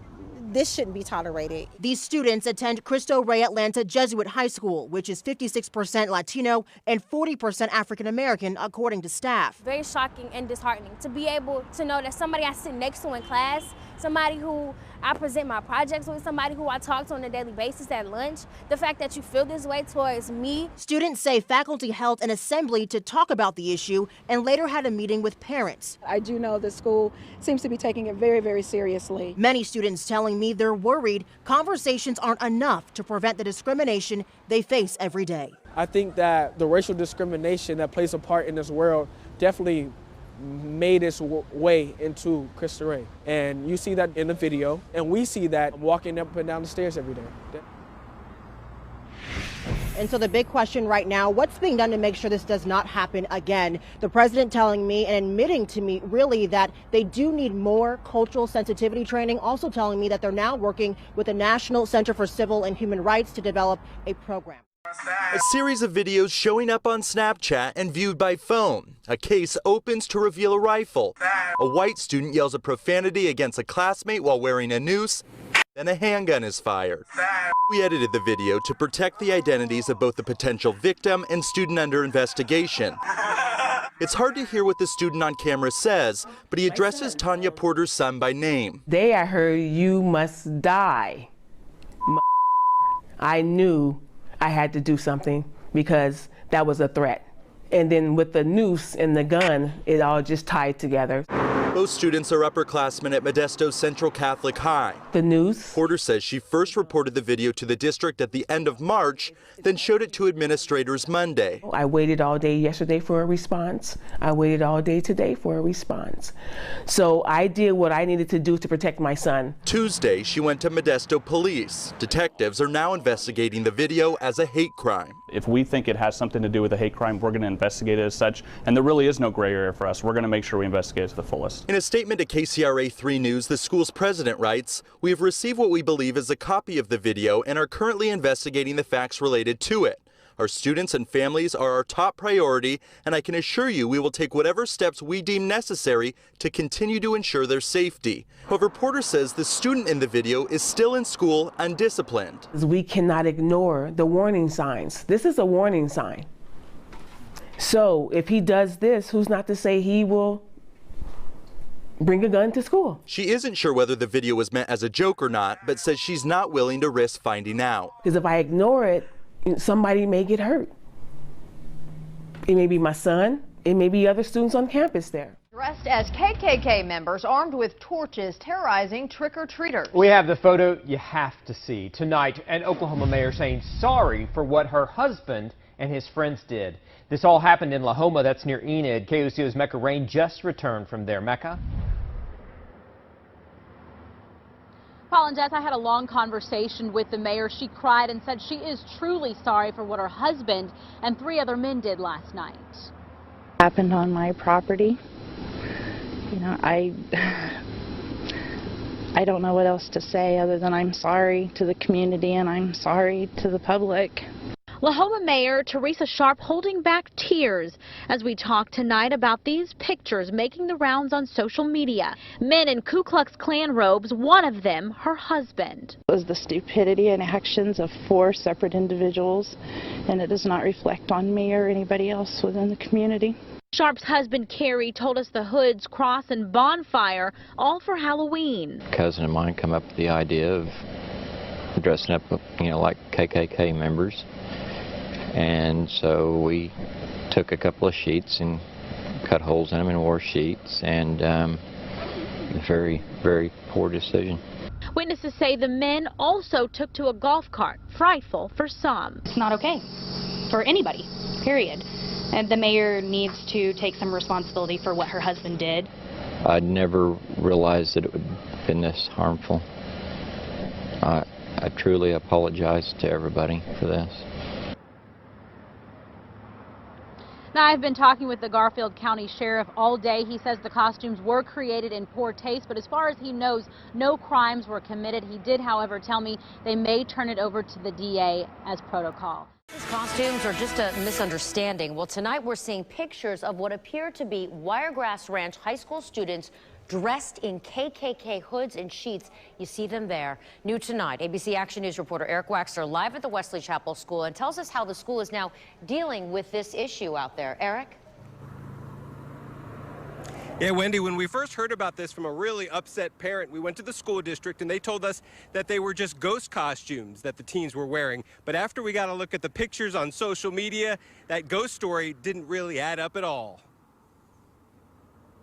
this shouldn't be tolerated. These students attend Cristo Rey Atlanta Jesuit High School, which is 56% Latino and 40% African American, according to staff. Very shocking and disheartening to be able to know that somebody I sit next to in class, somebody who I present my projects with, somebody who I talk to on a daily basis at lunch, the fact that you feel this way towards me. Students say faculty held an assembly to talk about the issue and later had a meeting with parents. I do know the school seems to be taking it very, very seriously. Many students telling me they're worried conversations aren't enough to prevent the discrimination they face every day. I think that the racial discrimination that plays a part in this world definitely made its way into Cristo Rey. And you see that in the video, and we see that walking up and down the stairs every day. And so the big question right now, what's being done to make sure this does not happen again? The president telling me and admitting to me really that they do need more cultural sensitivity training, also telling me that they're now working with the National Center for Civil and Human Rights to develop a program. A series of videos showing up on Snapchat and viewed by phone. A case opens to reveal a rifle. A white student yells a profanity against a classmate while wearing a noose. Then a handgun is fired. We edited the video to protect the identities of both the potential victim and student under investigation. It's hard to hear what the student on camera says, but he addresses Tanya Porter's son by name. Day I heard, "You must die." I knew I had to do something because that was a threat. And then with the noose and the gun, it all just tied together. Both students are upperclassmen at Modesto Central Catholic High. The news. Porter says she first reported the video to the district at the end of March, then showed it to administrators Monday. I waited all day yesterday for a response. I waited all day today for a response. So I did what I needed to do to protect my son. Tuesday, she went to Modesto police. Detectives are now investigating the video as a hate crime. If we think it has something to do with a hate crime, we're going to investigate it as such, and there really is no gray area for us. We're going to make sure we investigate it to the fullest. In a statement to KCRA 3 News, the school's president writes, "We have received what we believe is a copy of the video and are currently investigating the facts related to it. Our students and families are our top priority, and I can assure you we will take whatever steps we deem necessary to continue to ensure their safety." However, Porter says the student in the video is still in school undisciplined. We cannot ignore the warning signs. This is a warning sign. So if he does this, who's not to say he will bring a gun to school? She isn't sure whether the video was meant as a joke or not, but says she's not willing to risk finding out. Because if I ignore it, somebody may get hurt. It may be my son, it may be other students on campus there. Dressed as KKK members, armed with torches, terrorizing trick-or-treaters. We have the photo you have to see. Tonight, an Oklahoma mayor saying sorry for what her husband and his friends did. This all happened in La Homa, that's near Enid. KOCO's Mecca Rain just returned from there. Mecca? Paul and Jess, I had a long conversation with the mayor. She cried and said she is truly sorry for what her husband and 3 other men did last night. Happened on my property. You know, I don't know what else to say other than I'm sorry to the community and I'm sorry to the public. La Homa Mayor Teresa Sharp holding back tears as we talk tonight about these pictures making the rounds on social media. Men in Ku Klux Klan robes, one of them her husband. It was the stupidity and actions of 4 separate individuals, and it does not reflect on me or anybody else within the community. Sharp's husband Kerry told us the Hoods, Cross, and Bonfire all for Halloween. A cousin of mine come up with the idea of dressing up, you know, like KKK members. And so we took a couple of sheets and cut holes in them and wore sheets, and very, very poor decision. Witnesses say the men also took to a golf cart, frightful for some. It's not okay for anybody, period. And the mayor needs to take some responsibility for what her husband did. I never realized that it would have been this harmful. I truly apologize to everybody for this. Now, I've been talking with the Garfield County Sheriff all day. He says the costumes were created in poor taste, but as far as he knows, no crimes were committed. He did, however, tell me they may turn it over to the DA as protocol. These costumes are just a misunderstanding. Well, tonight we're seeing pictures of what appear to be Wiregrass Ranch high school students dressed in KKK hoods and sheets. You see them there. New tonight, ABC Action News reporter Eric Waxler live at the Wesley Chapel School and tells us how the school is now dealing with this issue out there. Eric? Yeah, Wendy, when we first heard about this from a really upset parent, we went to the school district and they told us that they were just ghost costumes that the teens were wearing. But after we got a look at the pictures on social media, that ghost story didn't really add up at all.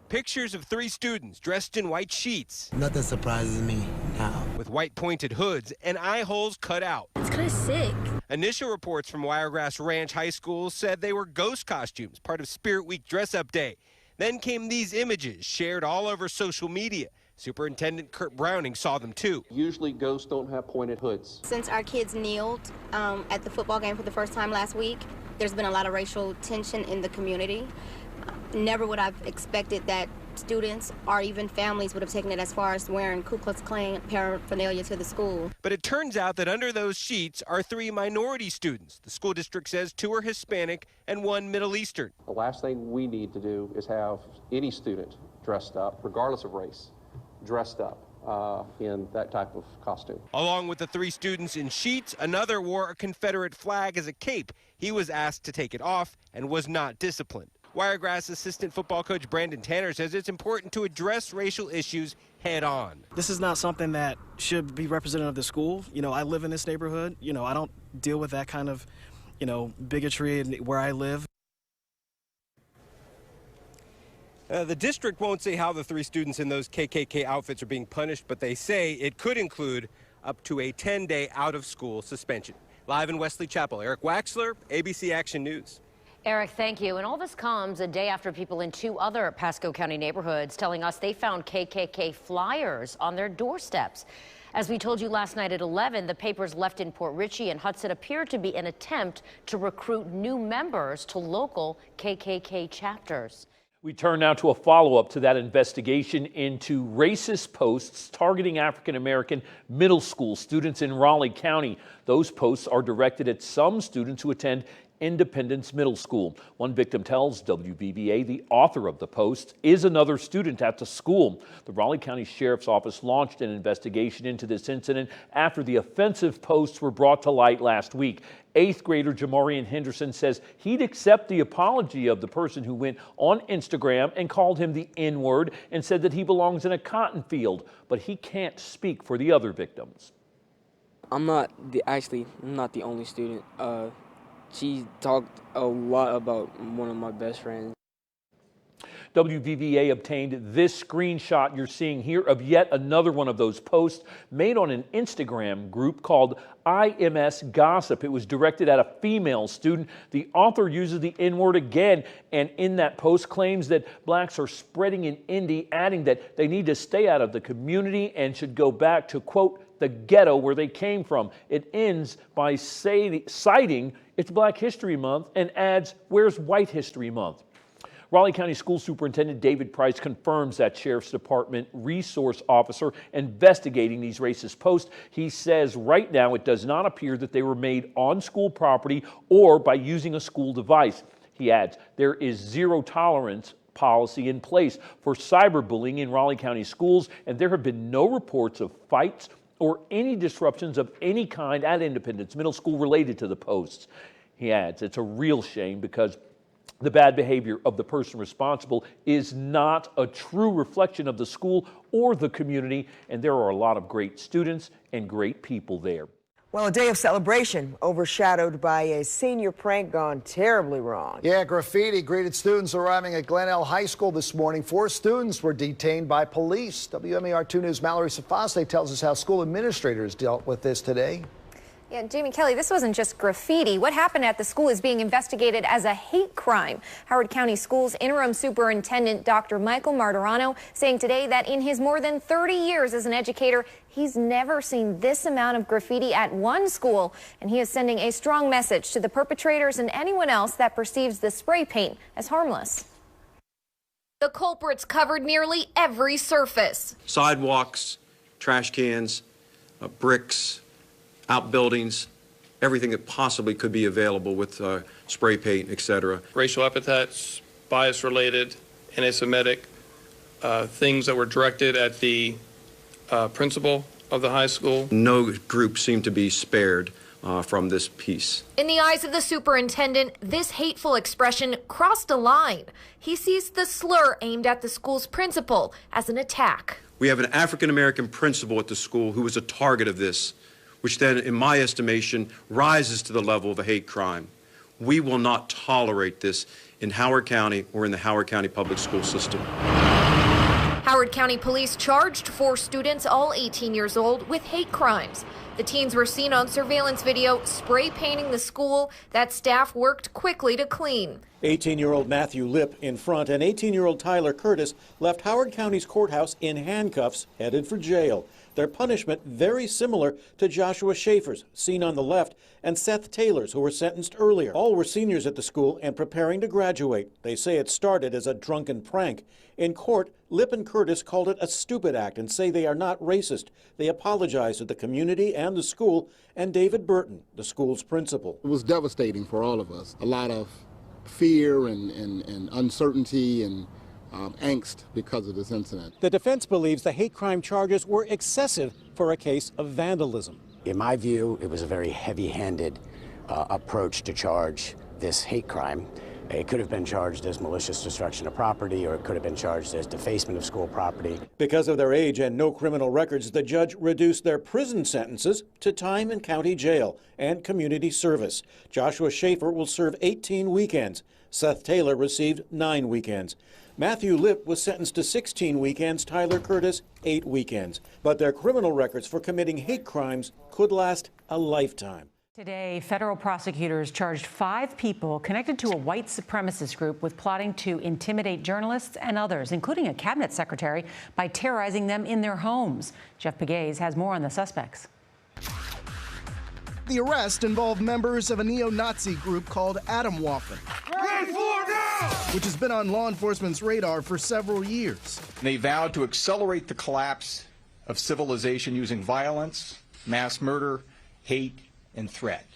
Pictures of 3 students dressed in white sheets. Nothing surprises me now. With white pointed hoods and eye holes cut out. It's kind of sick. Initial reports from Wiregrass Ranch High School said they were ghost costumes, part of Spirit Week dress-up day. Then came these images shared all over social media. Superintendent Kurt Browning saw them too. Usually ghosts don't have pointed hoods. Since our kids kneeled at the football game for the first time last week, there's been a lot of racial tension in the community. Never would I've expected that students or even families would have taken it as far as wearing Ku Klux Klan paraphernalia to the school. But it turns out that under those sheets are 3 minority students. The school district says 2 are Hispanic and 1 Middle Eastern. The last thing we need to do is have any student dressed up, regardless of race, dressed up in that type of costume. Along with the 3 students in sheets, another wore a Confederate flag as a cape. He was asked to take it off and was not disciplined. Wiregrass assistant football coach Brandon Tanner says it's important to address racial issues head on. This is not something that should be representative of the school. You know, I live in this neighborhood. You know, I don't deal with that kind of, bigotry where I live. The district won't say how the 3 students in those KKK outfits are being punished, but they say it could include up to a 10-day out-of-school suspension. Live in Wesley Chapel, Eric Waxler, ABC Action News. Eric, thank you. And all this comes a day after people in 2 other Pasco County neighborhoods telling us they found KKK flyers on their doorsteps. As we told you last night at 11, the papers left in Port Richey and Hudson appear to be an attempt to recruit new members to local KKK chapters. We turn now to a follow-up to that investigation into racist posts targeting African-American middle school students in Raleigh County. Those posts are directed at some students who attend Independence Middle School. One victim tells WBVA the author of the post is another student at the school. The Raleigh County Sheriff's Office launched an investigation into this incident after the offensive posts were brought to light last week. 8th grader Jamarian Henderson says he'd accept the apology of the person who went on Instagram and called him the N-word and said that he belongs in a cotton field, but he can't speak for the other victims. I'm not the only student. She talked a lot about one of my best friends. WVVA obtained this screenshot you're seeing here of yet another one of those posts made on an Instagram group called IMS Gossip. It was directed at a female student. The author uses the N-word again, and in that post claims that blacks are spreading in Indy, adding that they need to stay out of the community and should go back to, quote, the ghetto where they came from. It ends by citing it's Black History Month and adds, where's White History Month? Raleigh County School Superintendent David Price confirms that Sheriff's Department resource officer investigating these racist posts. He says right now it does not appear that they were made on school property or by using a school device. He adds, there is zero tolerance policy in place for cyberbullying in Raleigh County schools, and there have been no reports of fights or any disruptions of any kind at Independence Middle School related to the posts. He adds, it's a real shame because the bad behavior of the person responsible is not a true reflection of the school or the community, and there are a lot of great students and great people there. Well, a day of celebration overshadowed by a senior prank gone terribly wrong. Yeah, graffiti greeted students arriving at Glenelg High School this morning. 4 students were detained by police. WMAR 2 News' Mallory Safaste tells us how school administrators dealt with this today. Yeah, Jamie Kelly, this wasn't just graffiti. What happened at the school is being investigated as a hate crime. Howard County Schools Interim Superintendent Dr. Michael Martirano saying today that in his more than 30 years as an educator, he's never seen this amount of graffiti at one school. And he is sending a strong message to the perpetrators and anyone else that perceives the spray paint as harmless. The culprits covered nearly every surface. Sidewalks, trash cans, bricks, outbuildings, everything that possibly could be available with spray paint, etc. Racial epithets, bias-related, anti-Semitic, things that were directed at the principal of the high school. No group seemed to be spared from this piece. In the eyes of the superintendent, this hateful expression crossed a line. He sees the slur aimed at the school's principal as an attack. We have an African-American principal at the school who was a target of this, which then, in my estimation, rises to the level of a hate crime. We will not tolerate this in Howard County or in the Howard County public school system. Howard County Police charged 4 students, all 18 years old, with hate crimes. The teens were seen on surveillance video spray painting the school that staff worked quickly to clean. 18-year-old Matthew Lipp in front and 18-year-old Tyler Curtis left Howard County's courthouse in handcuffs, headed for jail. Their punishment very similar to Joshua Schaefer's, seen on the left, and Seth Taylor's, who were sentenced earlier. All were seniors at the school and preparing to graduate. They say it started as a drunken prank. In court, Lipp and Curtis called it a stupid act and say they are not racist. They apologized to the community and the school, and David Burton, the school's principal. It was devastating for all of us. A lot of fear and uncertainty and angst because of this incident. The defense believes the hate crime charges were excessive for a case of vandalism. In my view, it was a very heavy-handed approach to charge this hate crime. It could have been charged as malicious destruction of property, or it could have been charged as defacement of school property. Because of their age and no criminal records, the judge reduced their prison sentences to time in county jail and community service. Joshua Schaefer will serve 18 weekends. Seth Taylor received 9 weekends. Matthew Lipp was sentenced to 16 weekends, Tyler Curtis 8 weekends. But their criminal records for committing hate crimes could last a lifetime. Today, federal prosecutors charged 5 people connected to a white supremacist group with plotting to intimidate journalists and others, including a cabinet secretary, by terrorizing them in their homes. Jeff Pegues has more on the suspects. The arrest involved members of a neo-Nazi group called Atomwaffen, which has been on law enforcement's radar for several years. They vowed to accelerate the collapse of civilization using violence, mass murder, hate, and threat.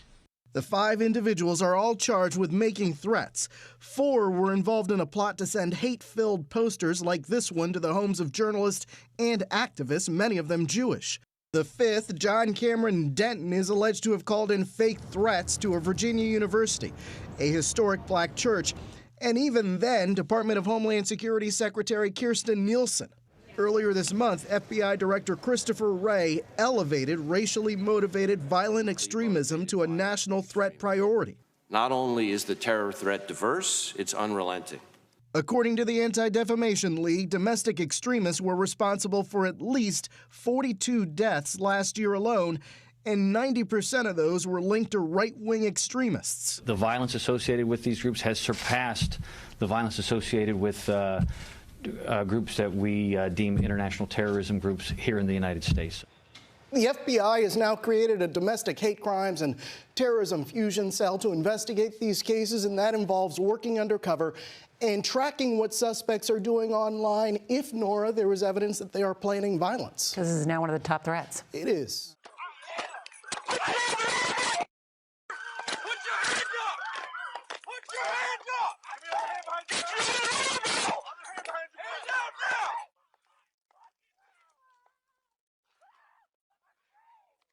The 5 individuals are all charged with making threats. 4 were involved in a plot to send hate-filled posters like this one to the homes of journalists and activists, many of them Jewish. The 5th, John Cameron Denton, is alleged to have called in fake threats to a Virginia university, a historic black church, and even then, Department of Homeland Security Secretary Kirstjen Nielsen. Earlier this month, FBI Director Christopher Wray elevated racially motivated violent extremism to a national threat priority. Not only is the terror threat diverse, it's unrelenting. According to the Anti-Defamation League, domestic extremists were responsible for at least 42 deaths last year alone, and 90% of those were linked to right-wing extremists. The violence associated with these groups has surpassed the violence associated with groups that we deem international terrorism groups here in the United States. The FBI has now created a domestic hate crimes and terrorism fusion cell to investigate these cases, and that involves working undercover and tracking what suspects are doing online if, Nora, there is evidence that they are planning violence. This is now one of the top threats. It is.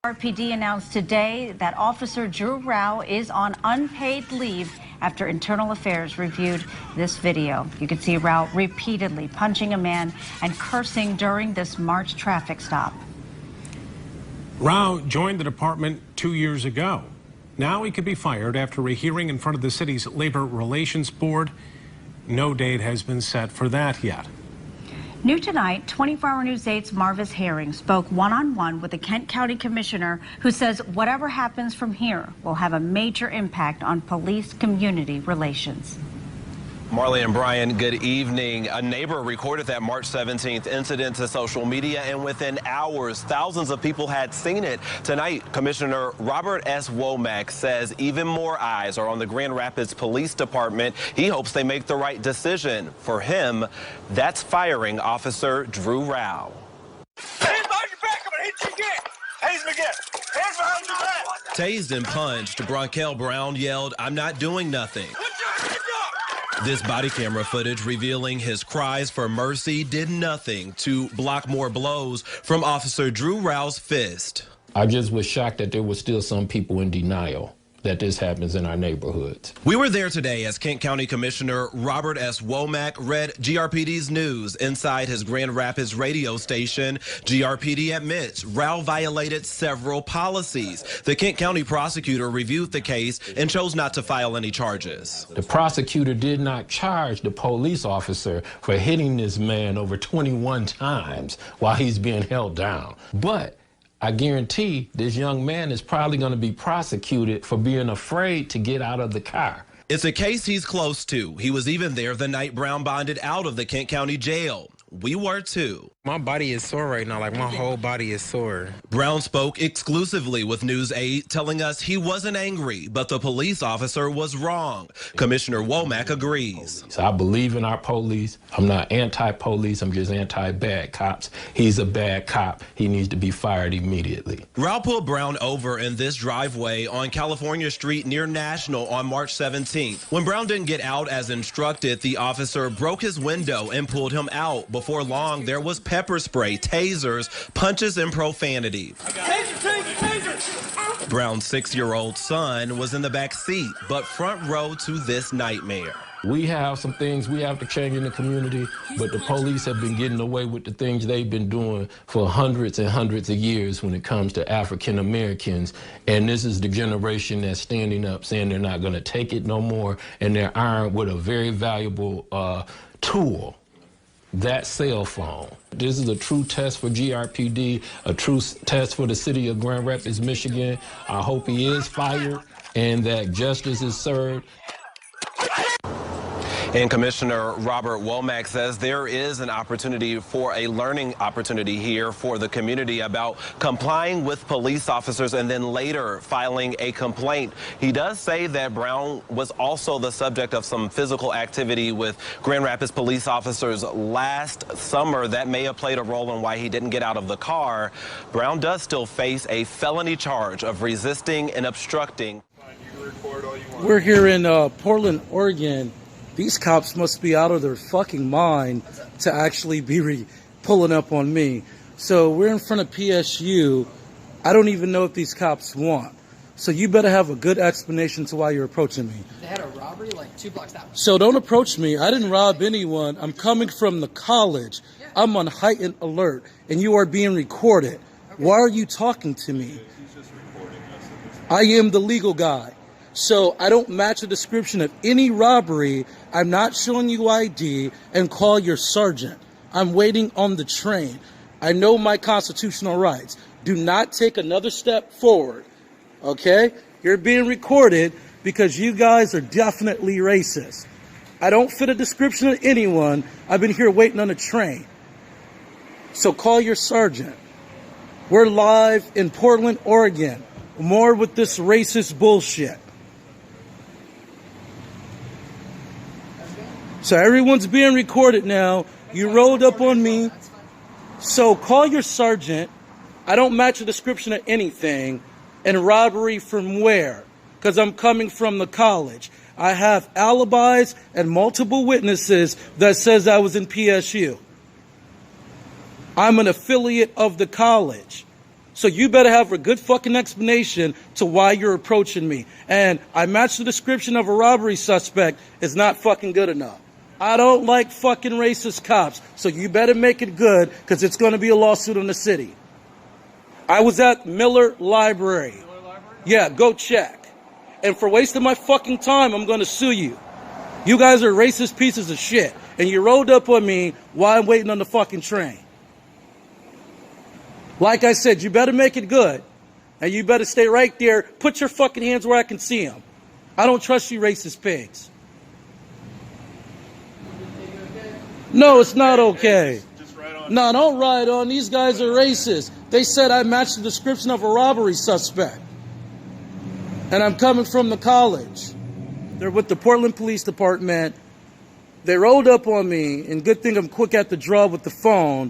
RPD announced today that Officer Drew Rao is on unpaid leave after Internal Affairs reviewed this video. You can see Rao repeatedly punching a man and cursing during this March traffic stop. Rao joined the department 2 years ago. Now he could be fired after a hearing in front of the city's Labor Relations Board. No date has been set for that yet. New tonight, 24-Hour News 8's Marvis Herring spoke one-on-one with the Kent County Commissioner, who says whatever happens from here will have a major impact on police-community relations. Marley and Brian, good evening. A neighbor recorded that March 17th incident to social media, and within hours, thousands of people had seen it. Tonight, Commissioner Robert S. Womack says even more eyes are on the Grand Rapids Police Department. He hopes they make the right decision. For him, that's firing Officer Drew Rao. Hands behind your back, I'm gonna hit you again. Haze me again. Hands behind your back. Tased and punched, Bronkel Brown yelled, "I'm not doing nothing." This body camera footage revealing his cries for mercy did nothing to block more blows from Officer Drew Rao's fist. I just was shocked that there were still some people in denial that this happens in our neighborhoods. We were there today as Kent County Commissioner Robert S. Womack read GRPD's news inside his Grand Rapids radio station. GRPD admits Rao violated several policies. The Kent County prosecutor reviewed the case and chose not to file any charges. The prosecutor did not charge the police officer for hitting this man over 21 times while he's being held down. But I guarantee this young man is probably going to be prosecuted for being afraid to get out of the car. It's a case he's close to. He was even there the night Brown bonded out of the Kent County jail. We were too. My body is sore right now, like my whole body is sore. Brown spoke exclusively with News 8, telling us he wasn't angry, but the police officer was wrong. Commissioner Womack agrees. So I believe in our police. I'm not anti-police, I'm just anti-bad cops. He's a bad cop. He needs to be fired immediately. Rao pulled Brown over in this driveway on California Street near National on March 17th. When Brown didn't get out as instructed, the officer broke his window and pulled him out. Before long, there was pepper spray, tasers, punches, and profanity. Brown's 6-year-old son was in the back seat, but front row to this nightmare. We have some things we have to change in the community, but the police have been getting away with the things they've been doing for hundreds and hundreds of years when it comes to African Americans. And this is the generation that's standing up saying they're not going to take it no more, and they're armed with a very valuable tool, that cell phone. This is a true test for GRPD, a true test for the city of Grand Rapids, Michigan. I hope he is fired and that justice is served. And Commissioner Robert Womack says there is an opportunity for a learning opportunity here for the community about complying with police officers and then later filing a complaint. He does say that Brown was also the subject of some physical activity with Grand Rapids police officers last summer. That may have played a role in why he didn't get out of the car. Brown does still face a felony charge of resisting and obstructing. We're here in Portland, Oregon. These cops must be out of their fucking mind to actually be pulling up on me. So we're in front of PSU. I don't even know what these cops want. So you better have a good explanation to why you're approaching me. They had a robbery like 2 blocks that way. So don't approach me. I didn't rob anyone. I'm coming from the college. I'm on heightened alert, and you are being recorded. Okay. Why are you talking to me? I am the legal guy. So I don't match the description of any robbery. I'm not showing you ID, and call your sergeant. I'm waiting on the train. I know my constitutional rights. Do not take another step forward, okay? You're being recorded because you guys are definitely racist. I don't fit a description of anyone. I've been here waiting on a train. So call your sergeant. We're live in Portland, Oregon. More with this racist bullshit. So everyone's being recorded now. You rolled up on me. So call your sergeant. I don't match the description of anything. And robbery from where? Because I'm coming from the college. I have alibis and multiple witnesses that says I was in PSU. I'm an affiliate of the college. So you better have a good fucking explanation to why you're approaching me. And I match the description of a robbery suspect is not fucking good enough. I don't like fucking racist cops, so you better make it good, because it's going to be a lawsuit in the city. I was at Miller Library. Yeah, go check. And for wasting my fucking time, I'm going to sue you. You guys are racist pieces of shit, and you rolled up on me while I'm waiting on the fucking train. Like I said, you better make it good, and you better stay right there. Put your fucking hands where I can see them. I don't trust you racist pigs. No, it's not okay. No, don't ride on. These guys are racist. They said I matched the description of a robbery suspect. And I'm coming from the college. They're with the Portland Police Department. They rolled up on me, and good thing I'm quick at the draw with the phone.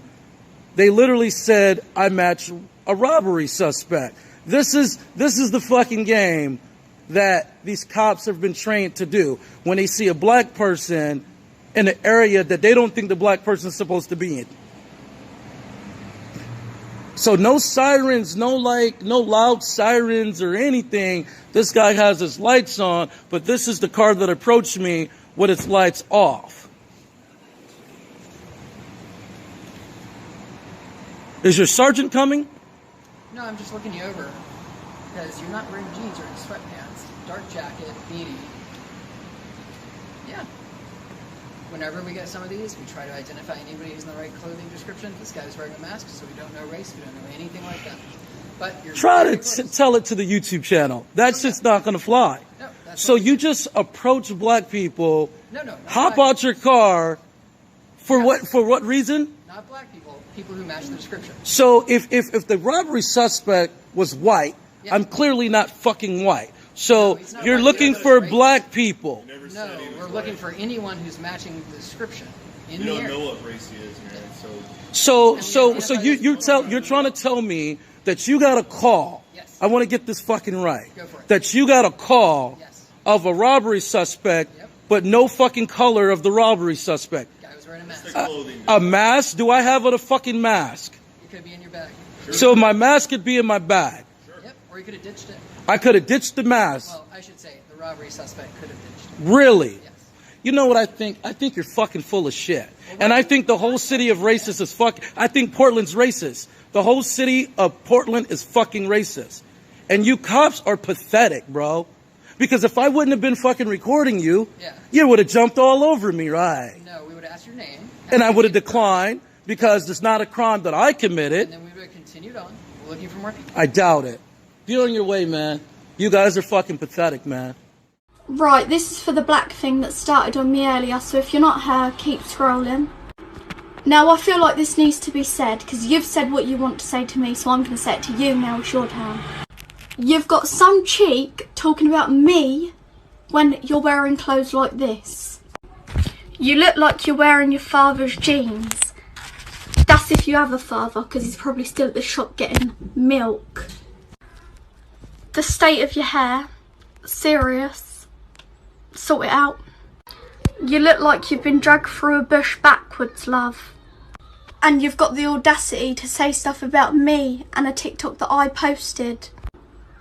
They literally said I matched a robbery suspect. This is the fucking game that these cops have been trained to do. When they see a black person in an area that they don't think the black person is supposed to be in. So no sirens, no loud sirens or anything. This guy has his lights on, but this is the car that approached me with its lights off. Is your sergeant coming? No, I'm just looking you over. Because you're not wearing jeans or sweatpants. Dark jacket, beanie. Yeah. Whenever we get some of these, we try to identify anybody who's in the right clothing description. This guy's wearing a mask, so we don't know race, we don't know anything like that. But you're try to tell it to the YouTube channel. That shit's not going to fly. No, so you just approach black people, No, hop out your car, for what reason? Not black people, people who match the description. So if the robbery suspect was white, yeah. I'm clearly not fucking white. So no, you're looking for black people. No, we're looking for anyone who's matching the description. You don't know what race he is, man. So you're trying to tell me that you got a call. Yes. I want to get this fucking right. Go for it. That you got a call of a robbery suspect, but no fucking color of the robbery suspect. Guy was wearing a mask. A mask? Do I have a fucking mask? It could be in your bag. Sure. So my mask could be in my bag. Sure. Yep. Or you could have ditched it. I could have ditched the mask. Well, I should say the robbery suspect could have ditched it. Really? Yes. You know what I think? I think you're fucking full of shit. And I think the whole city of racist is I think Portland's racist. The whole city of Portland is fucking racist. And you cops are pathetic, bro. Because if I wouldn't have been fucking recording you, you would have jumped all over me, right? No, we would have asked your name. And I would have declined because it's not a crime that I committed. And then we would have continued on looking for more people. I doubt it. Be on your way, man. You guys are fucking pathetic, man. Right, this is for the black thing that started on me earlier, so if you're not her, keep scrolling. Now, I feel like this needs to be said, because you've said what you want to say to me, so I'm going to say it to you now, it's your turn. You've got some cheek talking about me when you're wearing clothes like this. You look like you're wearing your father's jeans. That's if you have a father, because he's probably still at the shop getting milk. The state of your hair, serious. Sort it out. You look like you've been dragged through a bush backwards, love. And you've got the audacity to say stuff about me and a TikTok that I posted.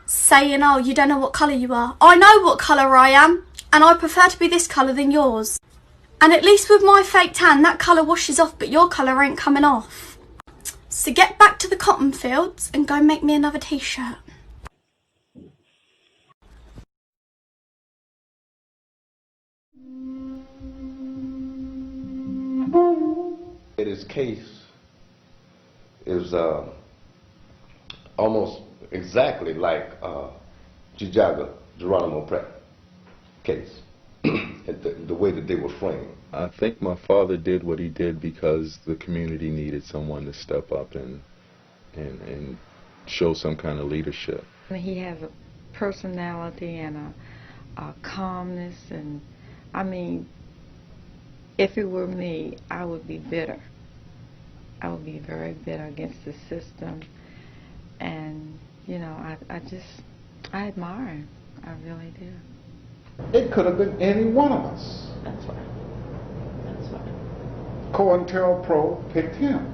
Saying, oh, you don't know what colour you are. I know what colour I am, and I prefer to be this colour than yours. And at least with my fake tan, that colour washes off, but your colour ain't coming off. So get back to the cotton fields and go make me another t-shirt. His case is almost exactly like Jessicah Geronimo Pratt case, the way that they were framed. I think my father did what he did because the community needed someone to step up and show some kind of leadership. He has a personality and a calmness, and I mean, if it were me, I would be bitter. I would be very bitter against the system, and you know, I admire him. I really do. It could have been any one of us. That's right. That's right. COINTELPRO picked him.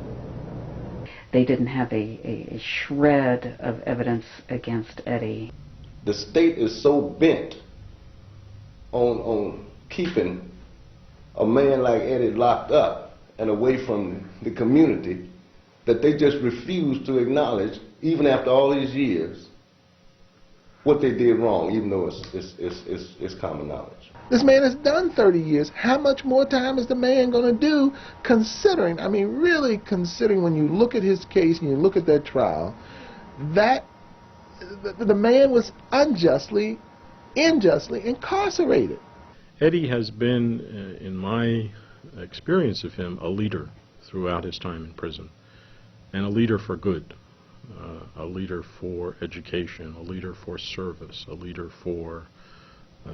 They didn't have a shred of evidence against Eddie. The state is so bent on keeping a man like Eddie locked up and away from the community that they just refuse to acknowledge, even after all these years, what they did wrong, even though it's common knowledge. This man has done 30 years. How much more time is the man going to do, considering, I mean, really considering when you look at his case and you look at that trial, that the man was unjustly, unjustly incarcerated. Eddie has been, in my experience of him, a leader throughout his time in prison, and a leader for good, a leader for education, a leader for service, a leader for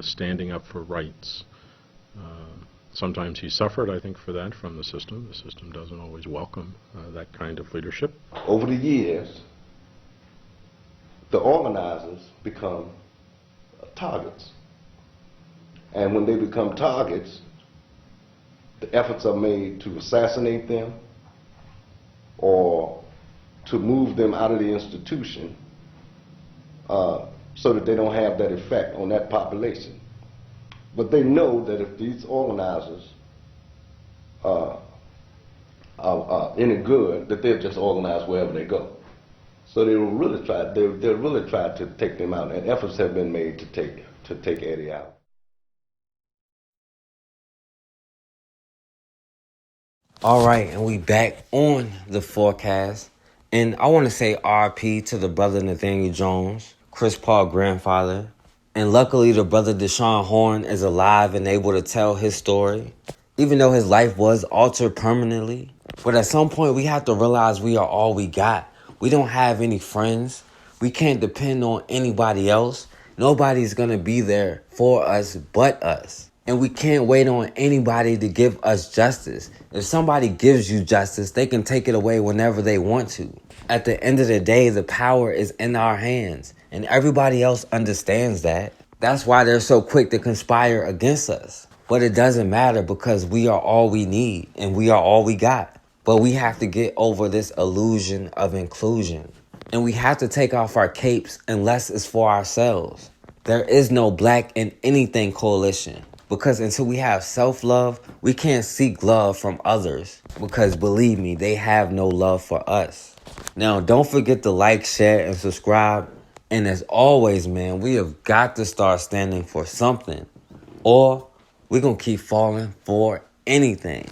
standing up for rights. Sometimes he suffered, I think, for that from the system. The system doesn't always welcome that kind of leadership. Over the years, the organizers become targets. And when they become targets, the efforts are made to assassinate them or to move them out of the institution so that they don't have that effect on that population. But they know that if these organizers are any good, that they'll just organize wherever they go. So they'll really try to take them out, and efforts have been made to take Eddie out. All right, and we back on the forecast. And I want to say RP to the brother Nathaniel Jones, Chris Paul's grandfather. And luckily, the brother Dashawn Horne is alive and able to tell his story, even though his life was altered permanently. But at some point, we have to realize we are all we got. We don't have any friends. We can't depend on anybody else. Nobody's going to be there for us but us. And we can't wait on anybody to give us justice. If somebody gives you justice, they can take it away whenever they want to. At the end of the day, the power is in our hands. And everybody else understands that. That's why they're so quick to conspire against us. But it doesn't matter because we are all we need and we are all we got. But we have to get over this illusion of inclusion. And we have to take off our capes unless it's for ourselves. There is no black in anything coalition. Because until we have self-love, we can't seek love from others. Because believe me, they have no love for us. Now, don't forget to like, share, and subscribe. And as always, man, we have got to start standing for something. Or we're going to keep falling for anything.